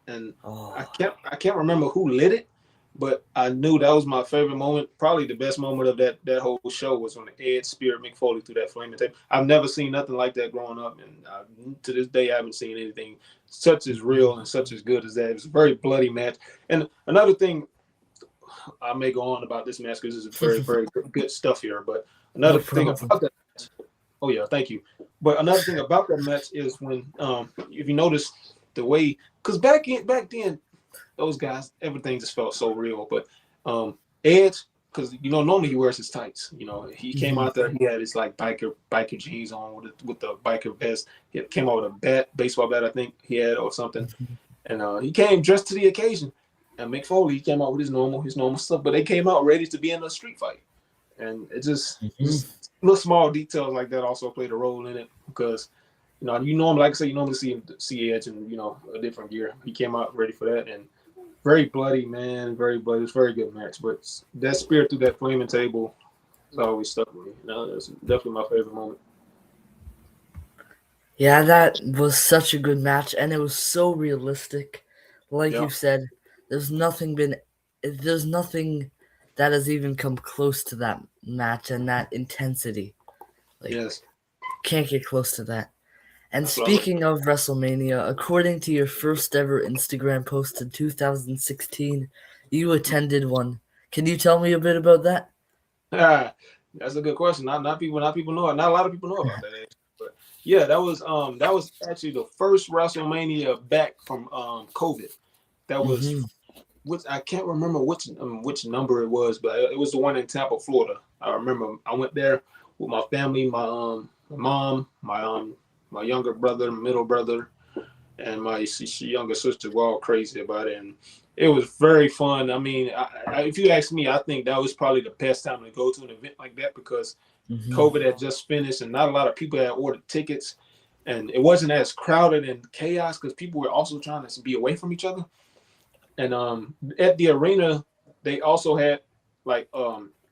And I Oh. can't I can't remember who lit it, but I knew that was my favorite moment. Probably the best moment of that whole show was when Ed speared Mick Foley through that flaming tape. I've never seen nothing like that growing up, and to this day I haven't seen anything such as real and such as good as that. It was a very bloody match. And another thing, I may go on about this match because it's very good stuff here. But No another thing problem. about that, oh yeah, thank you. But another thing about that match is when if you notice the way, because back then those guys, everything just felt so real. But Edge, because normally he wears his tights. He came Mhm. out there, he had his like biker jeans on with the biker vest. He came out with a baseball bat, I think he had or something, and he came dressed to the occasion. And Mick Foley came out with his normal stuff, but they came out ready to be in a street fight. And Hmm. just little small details like that also played a role in it because you normally, like I say, you normally see Edge in a different gear. He came out ready for that, and very bloody, man, very bloody. It's a very good match, but that spear through that flaming table has always stuck with me. That's definitely my favorite moment. Yeah, that was such a good match, and it was so realistic. Like Yeah. you said, there's nothing been, there's nothing that has even come close to that match and that intensity. Like, Yes. can't get close to that. And That's what I speaking of WrestleMania, according to your first ever Instagram post in 2016, you attended one. Can you tell me a bit about that? like. That's a good question. Not people know it. Not a lot of people know about that actually. But yeah, that was actually the first WrestleMania back from COVID. That was Hmm. which I can't remember which number it was, but it was the one in Tampa, Florida. I remember I went there with my family, my mom, my younger brother, middle brother, and my younger sister were all crazy about it, and it was very fun. I mean, if you ask me, I think that was probably the best time to go to an event like that because Hmm. COVID had just finished, and not a lot of people had ordered tickets, and it wasn't as crowded and chaos because people were also trying to be away from each other. And at the arena, they also had like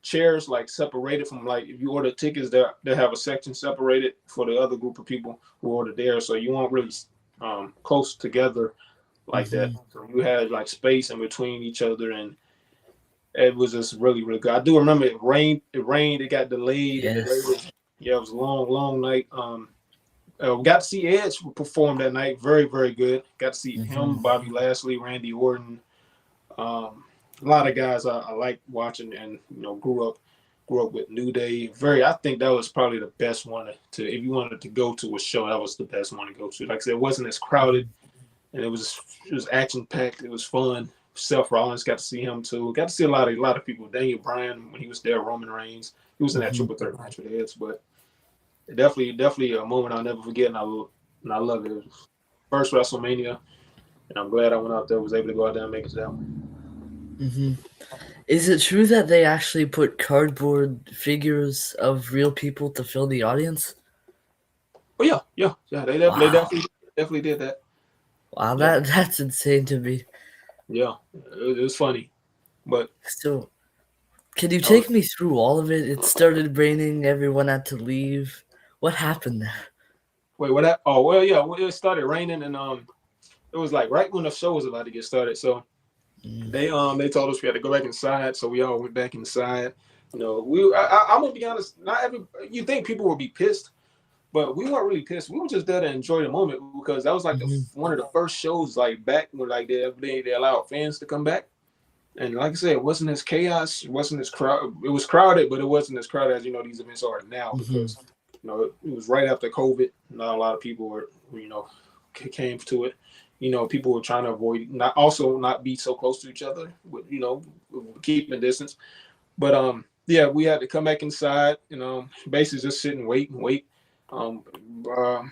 chairs like separated from, like, if you order tickets, they have a section separated for the other group of people who ordered there, so you weren't really close together like that. Hmm. So you had like space in between each other, and it was just really really good. I do remember it rained. It rained. It got delayed. It Yes. delayed. Yeah, it was a long long night. We got to see Edge perform that night. Very very good. Got to see Hmm. him, Bobby Lashley, Randy Orton. A lot of guys I like watching, and grew up with New Day. I think that was probably the best one to if you wanted to go to a show, that was the best one to go to. Like I said, it wasn't as crowded, and it was action packed. It was fun. Seth Rollins, got to see him too. Got to see a lot of people. Daniel Bryan when he was there. Roman Reigns. He was in that Hmm. triple threat match with Edge, but definitely a moment I'll never forget, and I love it. It was first WrestleMania, and I'm glad I went out there, was able to go out there and make it to that one. Hmm. Is it true that they actually put cardboard figures of real people to fill the audience? But yeah. They Wow. definitely did that. Wow, Yeah, that's insane to me. yeah. It was funny, but So, can you I was take me through all of it? It started raining, everyone had to leave. What happened there? wait. What? Oh well, yeah. Well, it started raining, and it was like right when the show was about to get started. So Mm. they told us we had to go back inside. So we all went back inside. I'm gonna be honest. Not every You think people would be pissed, but we weren't really pissed. We were just there to enjoy the moment because that was like Mhm. one of the first shows like back when like they allowed fans to come back. And like I said, it wasn't as chaos. It wasn't as crowd. It was crowded, but it wasn't as crowded as these events are now Mhm. because it was right after COVID. Not a lot of people came to it. People were trying to avoid not be so close to each other, with keeping distance. But yeah, we had to come back inside. Basically just sit and wait. Um,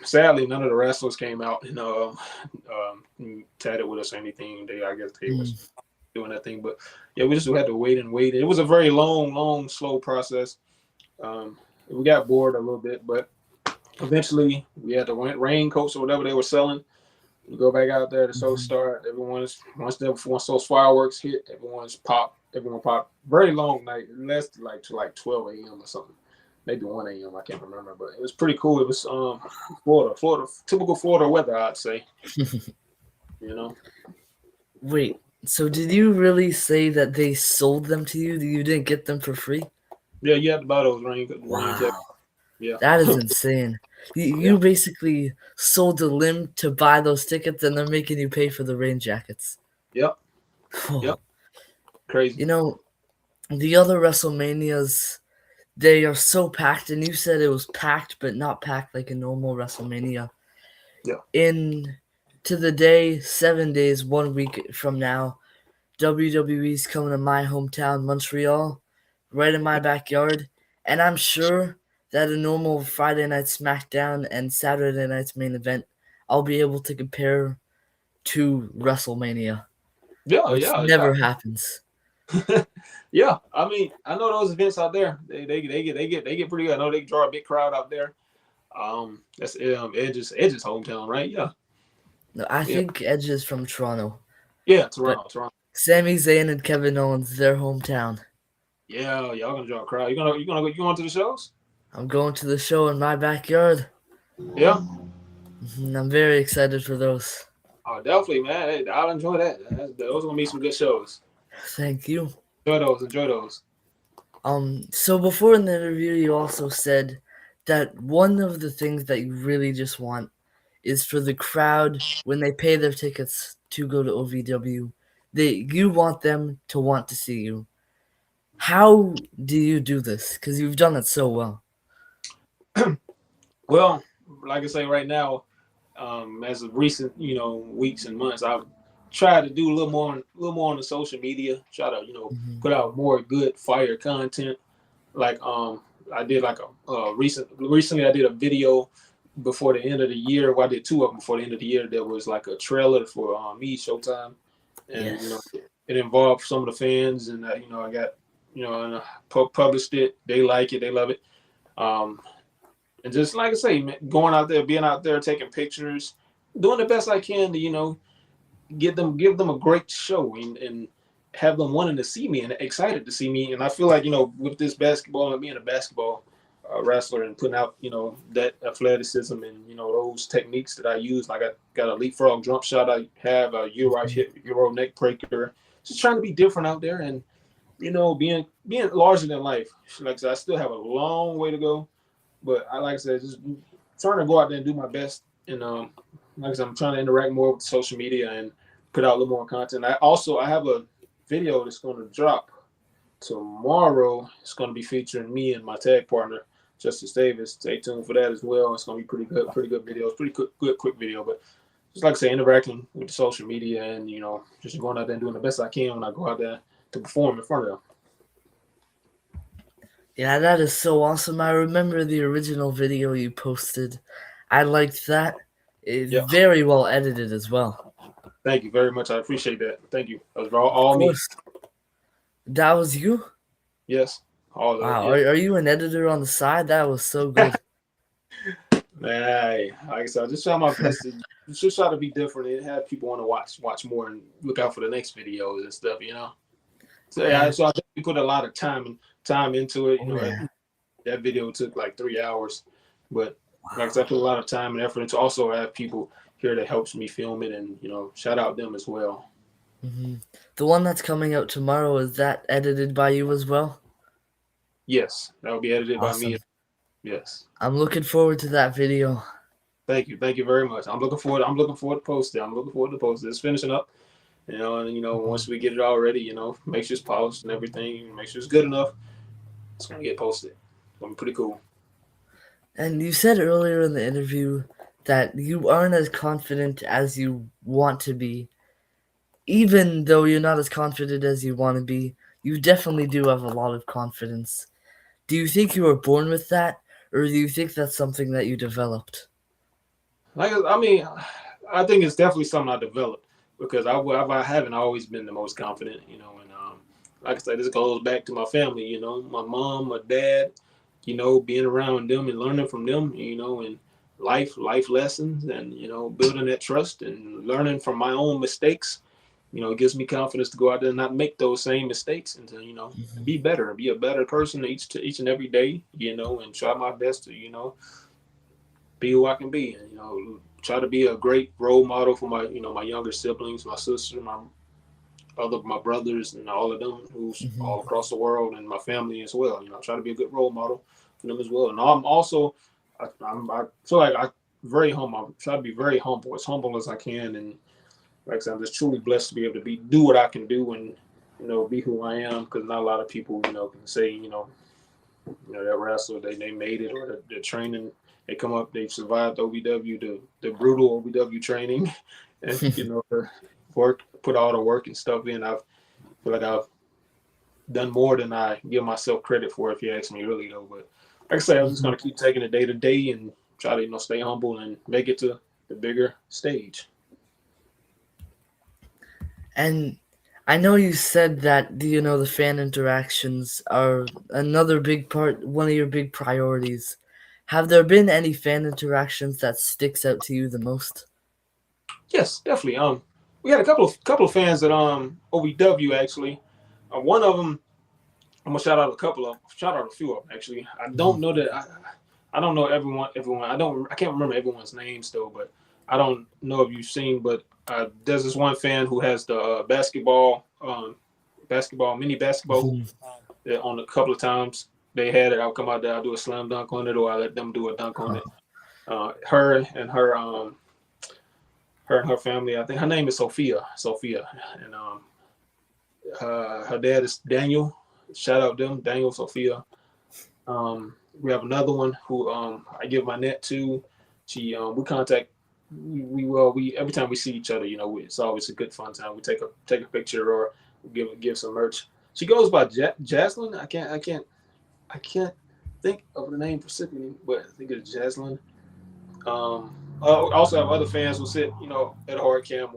Sadly, none of the wrestlers came out. Tatted with us or anything. I guess they Mm. was doing that thing. But yeah, we just had to wait and wait. It was a very long, long, slow process. We got bored a little bit, but eventually we had the raincoats or whatever they were selling. We go back out there. The show Mhm. start. Once those fireworks hit, everyone's pop. Everyone pop. Very long night. It lasted like to like 12 a.m. or something. Maybe 1 a.m. I can't remember, but it was pretty cool. It was Florida, typical Florida weather, I'd say. You know. Wait, so did you really say that they sold them to you? That you didn't get them for free? Yeah, you had to buy those rain jackets. Wow, Yeah, that is insane. You yeah, basically sold a limb to buy those tickets, and they're making you pay for the rain jackets. yep, yep. Crazy. You know, the other WrestleManias, they are so packed, and you said it was packed, but not packed like a normal WrestleMania. Yeah. In to the day, 7 days, 1 week from now, WWE's coming to my hometown, Montreal, right in my backyard, and I'm sure that a normal Friday night SmackDown and Saturday night's main event, I'll be able to compare to WrestleMania. Yeah, which yeah, never happens. yeah. I mean, I know those events out there. They get pretty good. I know they draw a big crowd out there. That's Edge's hometown, right? Yeah, No, I yeah, think Edge is from Toronto, yeah. but Toronto. Sami Zayn and Kevin Owens, their hometown. Yeah, y'all gonna draw a crowd. You going to the shows? I'm going to the show in my backyard. Yeah. I'm very excited for those. Oh, definitely, man. Hey, I'll enjoy that. Those are gonna be some good shows. Thank you. Enjoy those. Enjoy those. So before in the interview, you also said that one of the things that you really just want is for the crowd when they pay their tickets to go to OVW, you want them to want to see you. How do you do this? Because you've done it so well. Well, like I say, right now, as of recent, weeks and months, I've tried to do a little more on the social media. Try to, Hmm. put out more good fire content. Like, I did like recently I did a video before the end of the year. Well, I did two of them before the end of the year. There was like a trailer for me, Showtime, and Yes. it involved some of the fans, and I got, and I published it. They like it. They love it. Um, and just like I say, man, going out there, being out there, taking pictures, doing the best I can to, give them a great show and have them wanting to see me and excited to see me. And I feel like, with this basketball and being a basketball wrestler and putting out, that athleticism and, those techniques that I use, like I got a leapfrog jump shot. I have a Euro neck breaker, just trying to be different out there and, being larger than life. Like I said, I still have a long way to go, but like I said, just trying to go out there and do my best. And like I said, I'm trying to interact more with social media and put out a little more content. I have a video that's going to drop tomorrow. It's going to be featuring me and my tag partner, Justice Davis. Stay tuned for that as well. It's going to be pretty good video. It's pretty good, quick video. But just like I say, interacting with the social media and just going out there and doing the best I can when I go out there to perform in front of them. Yeah, that is so awesome. I remember the original video you posted. I liked that. It's Yeah. very well edited as well. Thank you very much. I appreciate that. Thank you. That was Of all me. course. That was you? Yes. All of it. Wow. Yeah. Are you an editor on the side? That was so good. Man, hey, like I said, I just try my best to just try to be different and have people want to watch more and look out for the next videos and stuff. So yeah, Yeah. so I definitely put a lot of time into it. Oh, yeah. That video took like 3 hours, but like I said, I put a lot of time and effort into. Also, I have people here that helps me film it, and shout out them as well. Hmm. The one that's coming out tomorrow, is that edited by you as well? Yes, that will be edited by me. Awesome. Yes. I'm looking forward to that video. Thank you very much. I'm looking forward to post it. I'm looking forward to post it. It's finishing up. And Mhm. once we get it all ready, make sure it's polished and everything, make sure it's good enough, it's gonna get posted. It's gonna be pretty cool. And you said earlier in the interview that you aren't as confident as you want to be. Even though you're not as confident as you want to be, you definitely do have a lot of confidence. Do you think you were born with that, or do you think that's something that you developed? I think it's definitely something I developed because I haven't always been the most confident, and like I said, this goes back to my family, my mom, my dad, being around them and learning from them, and life lessons and building that trust and learning from my own mistakes. It gives me confidence to go out there and not make those same mistakes and to Hmm. be better, be a better person each and every day, and try my best to be who I can be, and try to be a great role model for my younger siblings, my sister, my brothers, and all of them who's Hmm. all across the world, and my family as well. Try to be a good role model for them as well. And I'm also, I feel like I very humble. I try to be very humble as I can, and like I said, I'm just truly blessed to be able to do what I can do and be who I am because not a lot of people can say that wrestler they made it or the training they come up they survived OVW the brutal OVW training and the work put all the work and stuff in. I feel like I've done more than I give myself credit for if you ask me really though. But like I say, I'm just Hmm. gonna keep taking it day to day and try to stay humble and make it to the bigger stage. And I know you said that the fan interactions are another big part, one of your big priorities. Have there been any fan interactions that sticks out to you the most? Yes, definitely. We had a couple of fans at OVW actually. One of them, I'm gonna shout out a few of them actually. I don't know that I don't know everyone. I can't remember everyone's names though, but I don't know if you've seen. But there's this one fan who has the mini basketball hoop. Mhm. That on a couple of times they had it, I'll come out there, I'll do a slam dunk on it, or I let them do a dunk on it. Her and her family. I think her name is Sophia. Sophia, and her dad is Daniel. Shout out them, Daniel, Sophia. We have another one who I give my net to. She we contact we every time we see each other, it's always a good fun time. We take a picture or give some merch. She goes by Jaslyn. I can't think of the name specifically, but I think it's Jaslyn. I also have other fans who sit, at a hard cam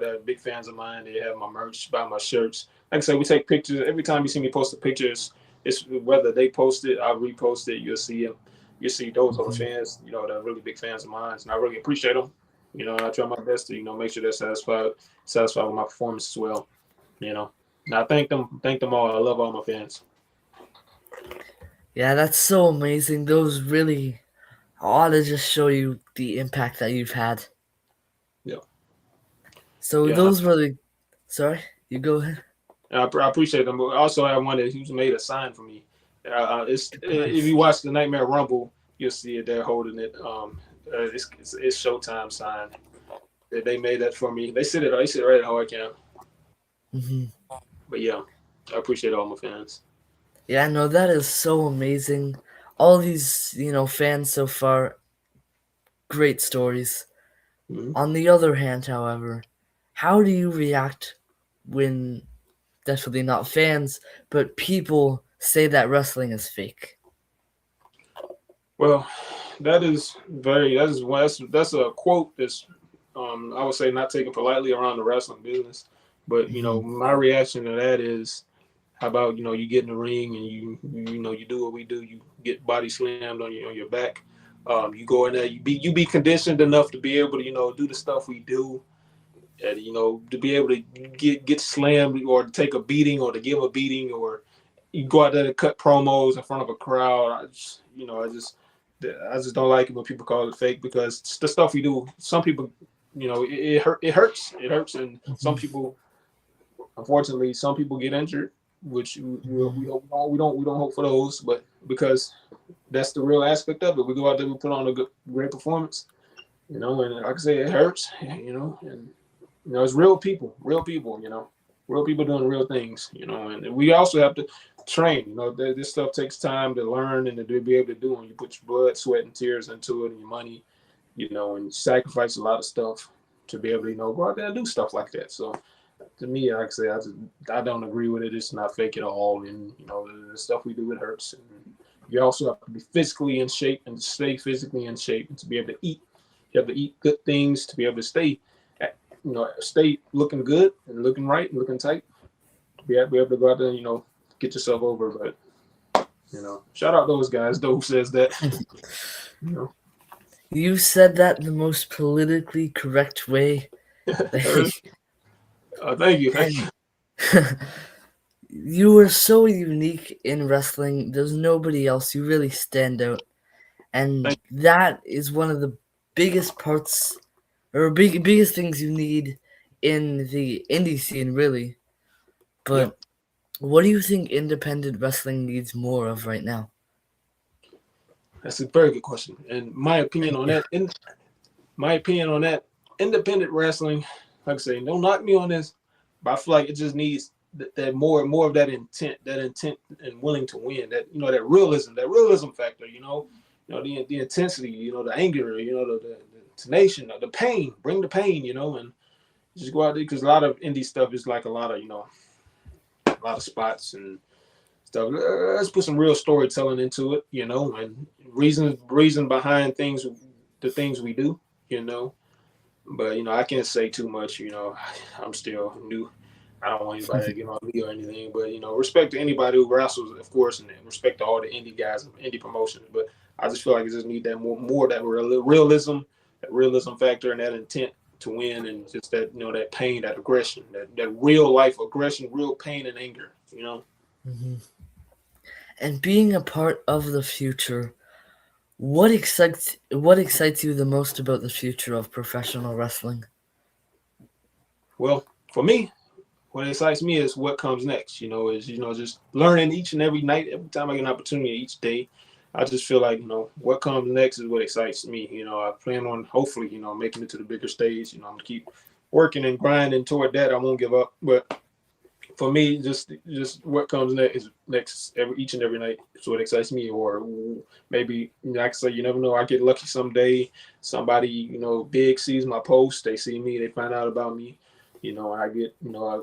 they're big fans of mine. They have my merch, buy my shirts. Like I said, we take pictures. Every time you see me post the pictures, it's whether they post it, I repost it. You'll see them. You see those are the Mhm. fans, that are really big fans of mine, and I really appreciate them. I try my best to, make sure they're satisfied with my performance as well. You know, and I thank them all. I love all my fans. Yeah, that's so amazing. Those really ought to just show you the impact that you've had. Yeah, So yeah. those were the. Sorry, you go ahead. I appreciate them. But also, I one that who's made a sign for me. If you watch the Nightmare Rumble, you'll see it. They're holding it. It's Showtime sign. They made that for me. They sit right at hard cam. Hmm. But yeah, I appreciate all my fans. Yeah, no, that is so amazing. All these fans so far, great stories. Mm-hmm. On the other hand, however, how do you react when definitely not fans, but people say that wrestling is fake? Well, that's a quote that's I would say not taken politely around the wrestling business. But Hmm. my reaction to that is, how about you get in the ring and you do what we do. You get body slammed on your back. You go in there. You be conditioned enough to be able to do the stuff we do, and to be able to get slammed or to take a beating or to give a beating, or you go out there to cut promos in front of a crowd. I just don't like it when people call it fake, because it's the stuff we do. Some people, it hurts, and some Hmm. people, unfortunately, some people get injured, which we don't hope for those, but because that's the real aspect of it. We go out there, we put on a great performance, and like I say, it hurts, and it's real people, real people doing real things, and we also have to train. This stuff takes time to learn and to be able to do, and you put your blood, sweat, and tears into it, and your money, and sacrifice a lot of stuff to be able to, go out there and do stuff like that. So to me, like I say, I don't agree with it. It's not fake at all, and the stuff we do, it hurts. And you also have to be physically in shape and stay physically in shape, and to be able to eat. You have to eat good things to be able to stay looking good and looking right and looking tight. Be able to go out there and get yourself over. But shout out those guys. Though who says that? You know, You said that in the most politically correct way. thank you, thank you, And you are so unique in wrestling. There's nobody else. You really stand out. And thank that is one of the biggest parts or biggest things you need in the indie scene, really. you. Yeah, But what do you think independent wrestling needs more of right now? that's a very good question. And Thank you. my opinion on that, independent wrestling, like I say, don't knock me on this, but I feel like it just needs that more of that intent and willing to win, that realism factor, the intensity, the anger, the tenation, the pain, bring the pain, and just go out there, because a lot of indie stuff is like a lot of spots and stuff. Let's put some real storytelling into it, and reason behind the things we do, you know. But I can't say too much. I'm still new. I don't want anybody to get on me or anything, but respect to anybody who wrestles, of course, and then respect to all the indie guys, indie promotions. But I just feel like it just need that more that realism factor, and that intent to win, and just that that pain, that aggression, that real life aggression, real pain and anger. Hmm. And being a part of the future, what excites you the most about the future of professional wrestling? Well, for me, what excites me is what comes next. Is just learning each and every night, every time I get an opportunity, each day. I just feel like what comes next is what excites me. I plan on hopefully making it to the bigger stage. I'm gonna keep working and grinding toward that. I won't give up. But for me, just what comes next each and every night is what excites me. Or maybe I can say you never know. I get lucky someday. Somebody big sees my post. They see me. They find out about me. I get I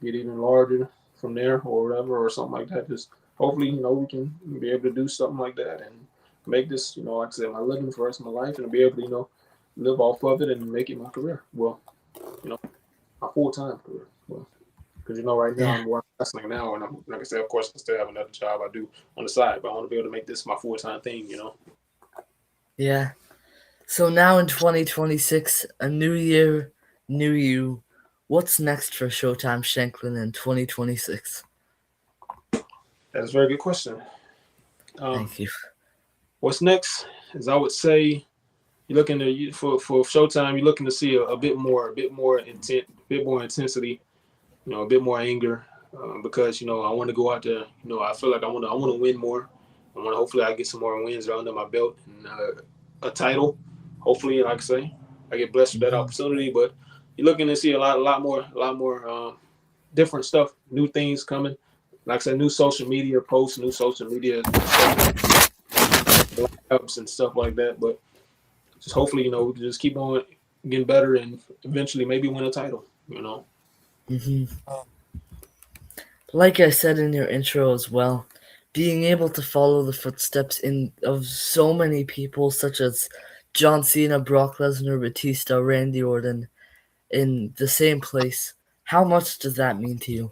get even larger from there or whatever or something like that. Just hopefully, we can be able to do something like that and make this, like I said, my living for the rest of my life and be able to, live off of it and make it my career. Well, my full-time career. Well, because right now Yeah, I'm wrestling now, and I'm like I said, of course, I still have another job I do on the side, but I want to be able to make this my full-time thing. yeah. So now in 2026, a new year, new you. What's next for Showtime Shanklin in 2026? That's a very good question. Um, Thank you. what's next is I would say you're looking to for Showtime. You're looking to see a bit more intent, a bit more intensity, a bit more anger, because I want to go out there. I feel like I want to win more. I want to hopefully I get some more wins under my belt and a title. Hopefully, like I say, I get blessed with that Hmm. opportunity. But you're looking to see a lot more different stuff, new things coming. Like I said, new social media posts, new social media stuff, ups and stuff like that. But just hopefully, we can just keep on getting better and eventually maybe win a title. Hmm. Like I said in your intro as well, being able to follow the footsteps in of so many people such as John Cena, Brock Lesnar, Batista, Randy Orton in the same place, how much does that mean to you?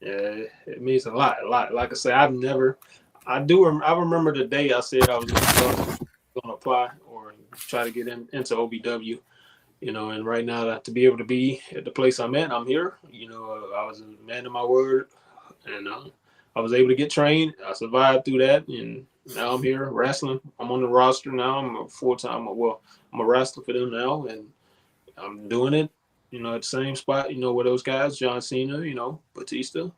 Yeah, it means a lot, a lot. Like I say, I remember the day I said I was gonna apply or try to get into OVW. And right now to be able to be at the place I'm at, I'm here. I was a man of my word, and I was able to get trained. I survived through that, and now I'm here wrestling. I'm on the roster now. I'm a full time. Well, I'm a wrestler for them now, and I'm doing it. At the same spot. Where those guys, John Cena, Batista,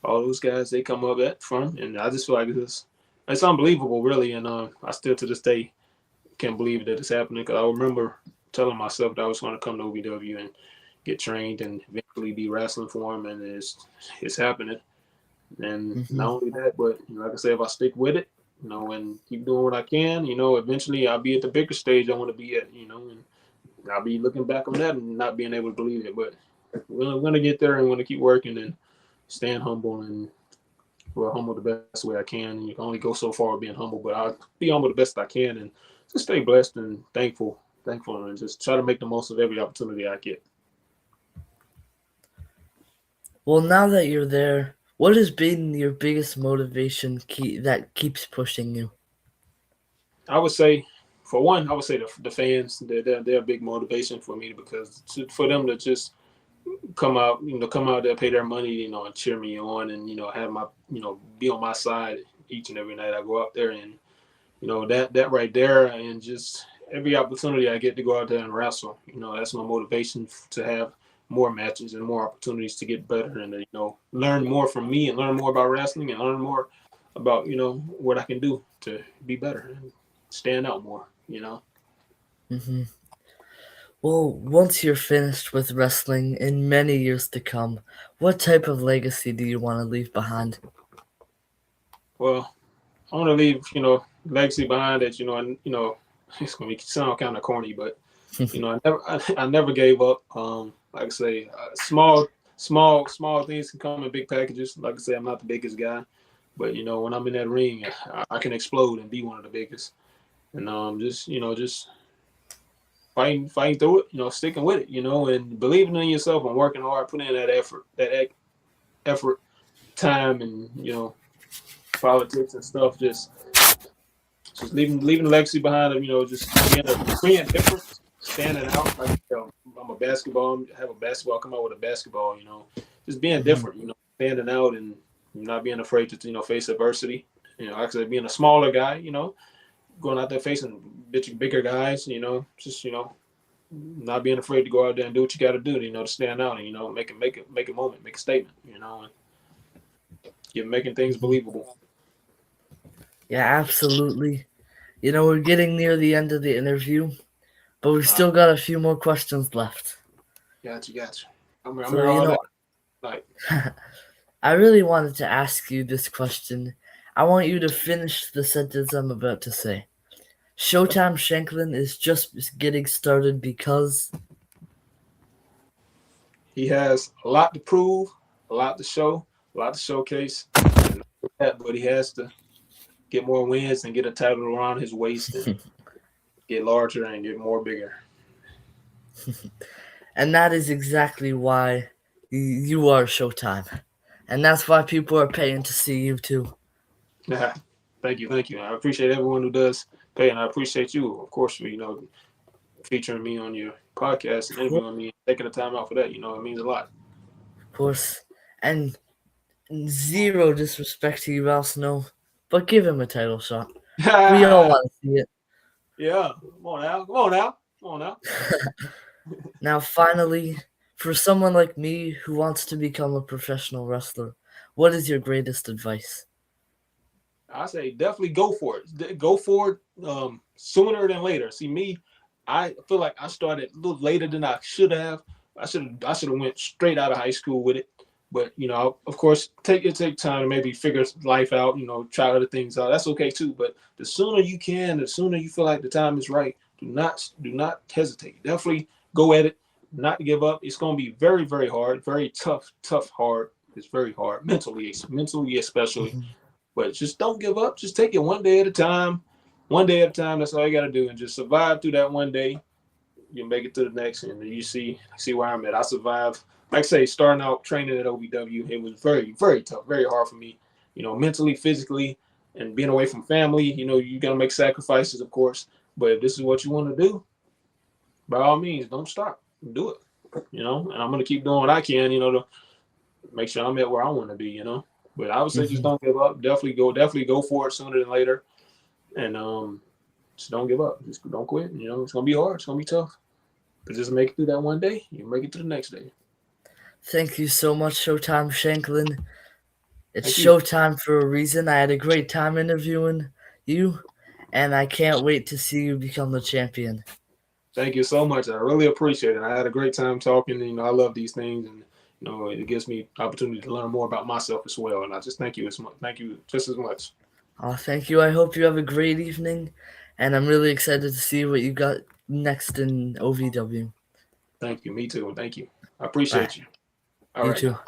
all those guys they come up at from, and I just feel like it's unbelievable, really. And I still to this day can't believe that it's happening because I remember telling myself that I was going to come to OVW and get trained and eventually be wrestling for him, and it's happening. And Hmm. not only that, but like I said, if I stick with it, and keep doing what I can, eventually I'll be at the bigger stage I want to be at, and I'll be looking back on that and not being able to believe it. But we're gonna get there, and we're gonna keep working and staying humble and humble the best way I can. You can only go so far with being humble, but I'll be humble the best I can and just stay blessed and thankful, and just try to make the most of every opportunity I get. Well, now that you're there, what has been your biggest motivation that keeps pushing you? I would say, for one, I would say the fans, they're a big motivation for me because for them to just come out there, pay their money, and cheer me on, and have my, be on my side each and every night I go out there, and that right there, and just every opportunity I get to go out there and wrestle, that's my motivation to have more matches and more opportunities to get better and learn more from me and learn more about wrestling and learn more about what I can do to be better and stand out more. Hmm. Well, once you're finished with wrestling in many years to come, what type of legacy do you want to leave behind? Well, I want to leave legacy behind that and it's gonna sound kind of corny, but I never gave up. Like I say, small things can come in big packages. Like I say, I'm not the biggest guy, but when I'm in that ring, I can explode and be one of the biggest. And just fighting through it, sticking with it, and believing in yourself and working hard, putting in that effort, effort, time, and politics and stuff. Just leaving a legacy behind them. Just being different, standing out. Like I'm a basketball. Have a basketball. Come out with a basketball. Just being Mhm. different. Standing out and not being afraid to face adversity. Like I said, being a smaller guy. Going out there facing bigger guys. Just not being afraid to go out there and do what you got to do. To stand out and make a moment, make a statement. And making things Mhm. believable. Yeah, absolutely. We're getting near the end of the interview, but we've Uh, still got a few more questions left. got you. I'm So, here all day. Like, I really wanted to ask you this question. I want you to finish the sentence I'm about to say. Showtime Shanklin is just getting started because. he has a lot to prove, a lot to show, a lot to showcase, and that, but he has to get more wins and get a title around his waist and get larger and get more bigger. And that is exactly why you are Showtime. And that's why people are paying to see you too. Thank you. I appreciate everyone who does pay, and I appreciate you, of course, for featuring me on your podcast and Of interviewing me, and taking the time out for that. It means a lot. course. And zero disrespect to you, Al Snow, but give him a title shot. We all want to see it. Yeah, come on now, come on now, come on now. Now, finally, for someone like me who wants to become a professional wrestler, what is your greatest advice? I say definitely go for it. Go for it sooner than later. See me, I feel like I started a little later than I should have. I should have went straight out of high school with it. But of course, take time to maybe figure life out. Try other things out. That's okay too. But the sooner you can, the sooner you feel like the time is right. Do not hesitate. Definitely go at it. Not give up. It's going to be very very hard, very tough, hard. It's very hard mentally especially, Mhm. but just don't give up. Just take it one day at a time. One day at a time. That's all you got to do, and just survive through that one day. You make it to the next, and you see where I'm at. I survived. Like I say, starting out training at OVW, it was very very tough, very hard for me. Mentally, physically, and being away from family. You got to make sacrifices, of course. But if this is what you want to do, by all means, don't stop. Do it. And I'm gonna keep doing what I can. To make sure I'm at where I want to be. But I would say just Mhm. don't give up. Definitely go for it sooner than later, and just don't give up. Just don't quit. It's gonna be hard. It's gonna be tough, but just make it through that one day. You make it to the next day. Thank you so much, Showtime Shanklin. It's Thank you. Showtime for a reason. I had a great time interviewing you, and I can't wait to see you become the champion. Thank you so much. I really appreciate it. I had a great time talking. I love these things, and it gives me opportunity to learn more about myself as well. And I just thank you as much. Thank you just as much. Thank you. I hope you have a great evening, and I'm really excited to see what you got next in OVW. Thank you. Me too. Thank you. I Bye. appreciate you. All You right too. now.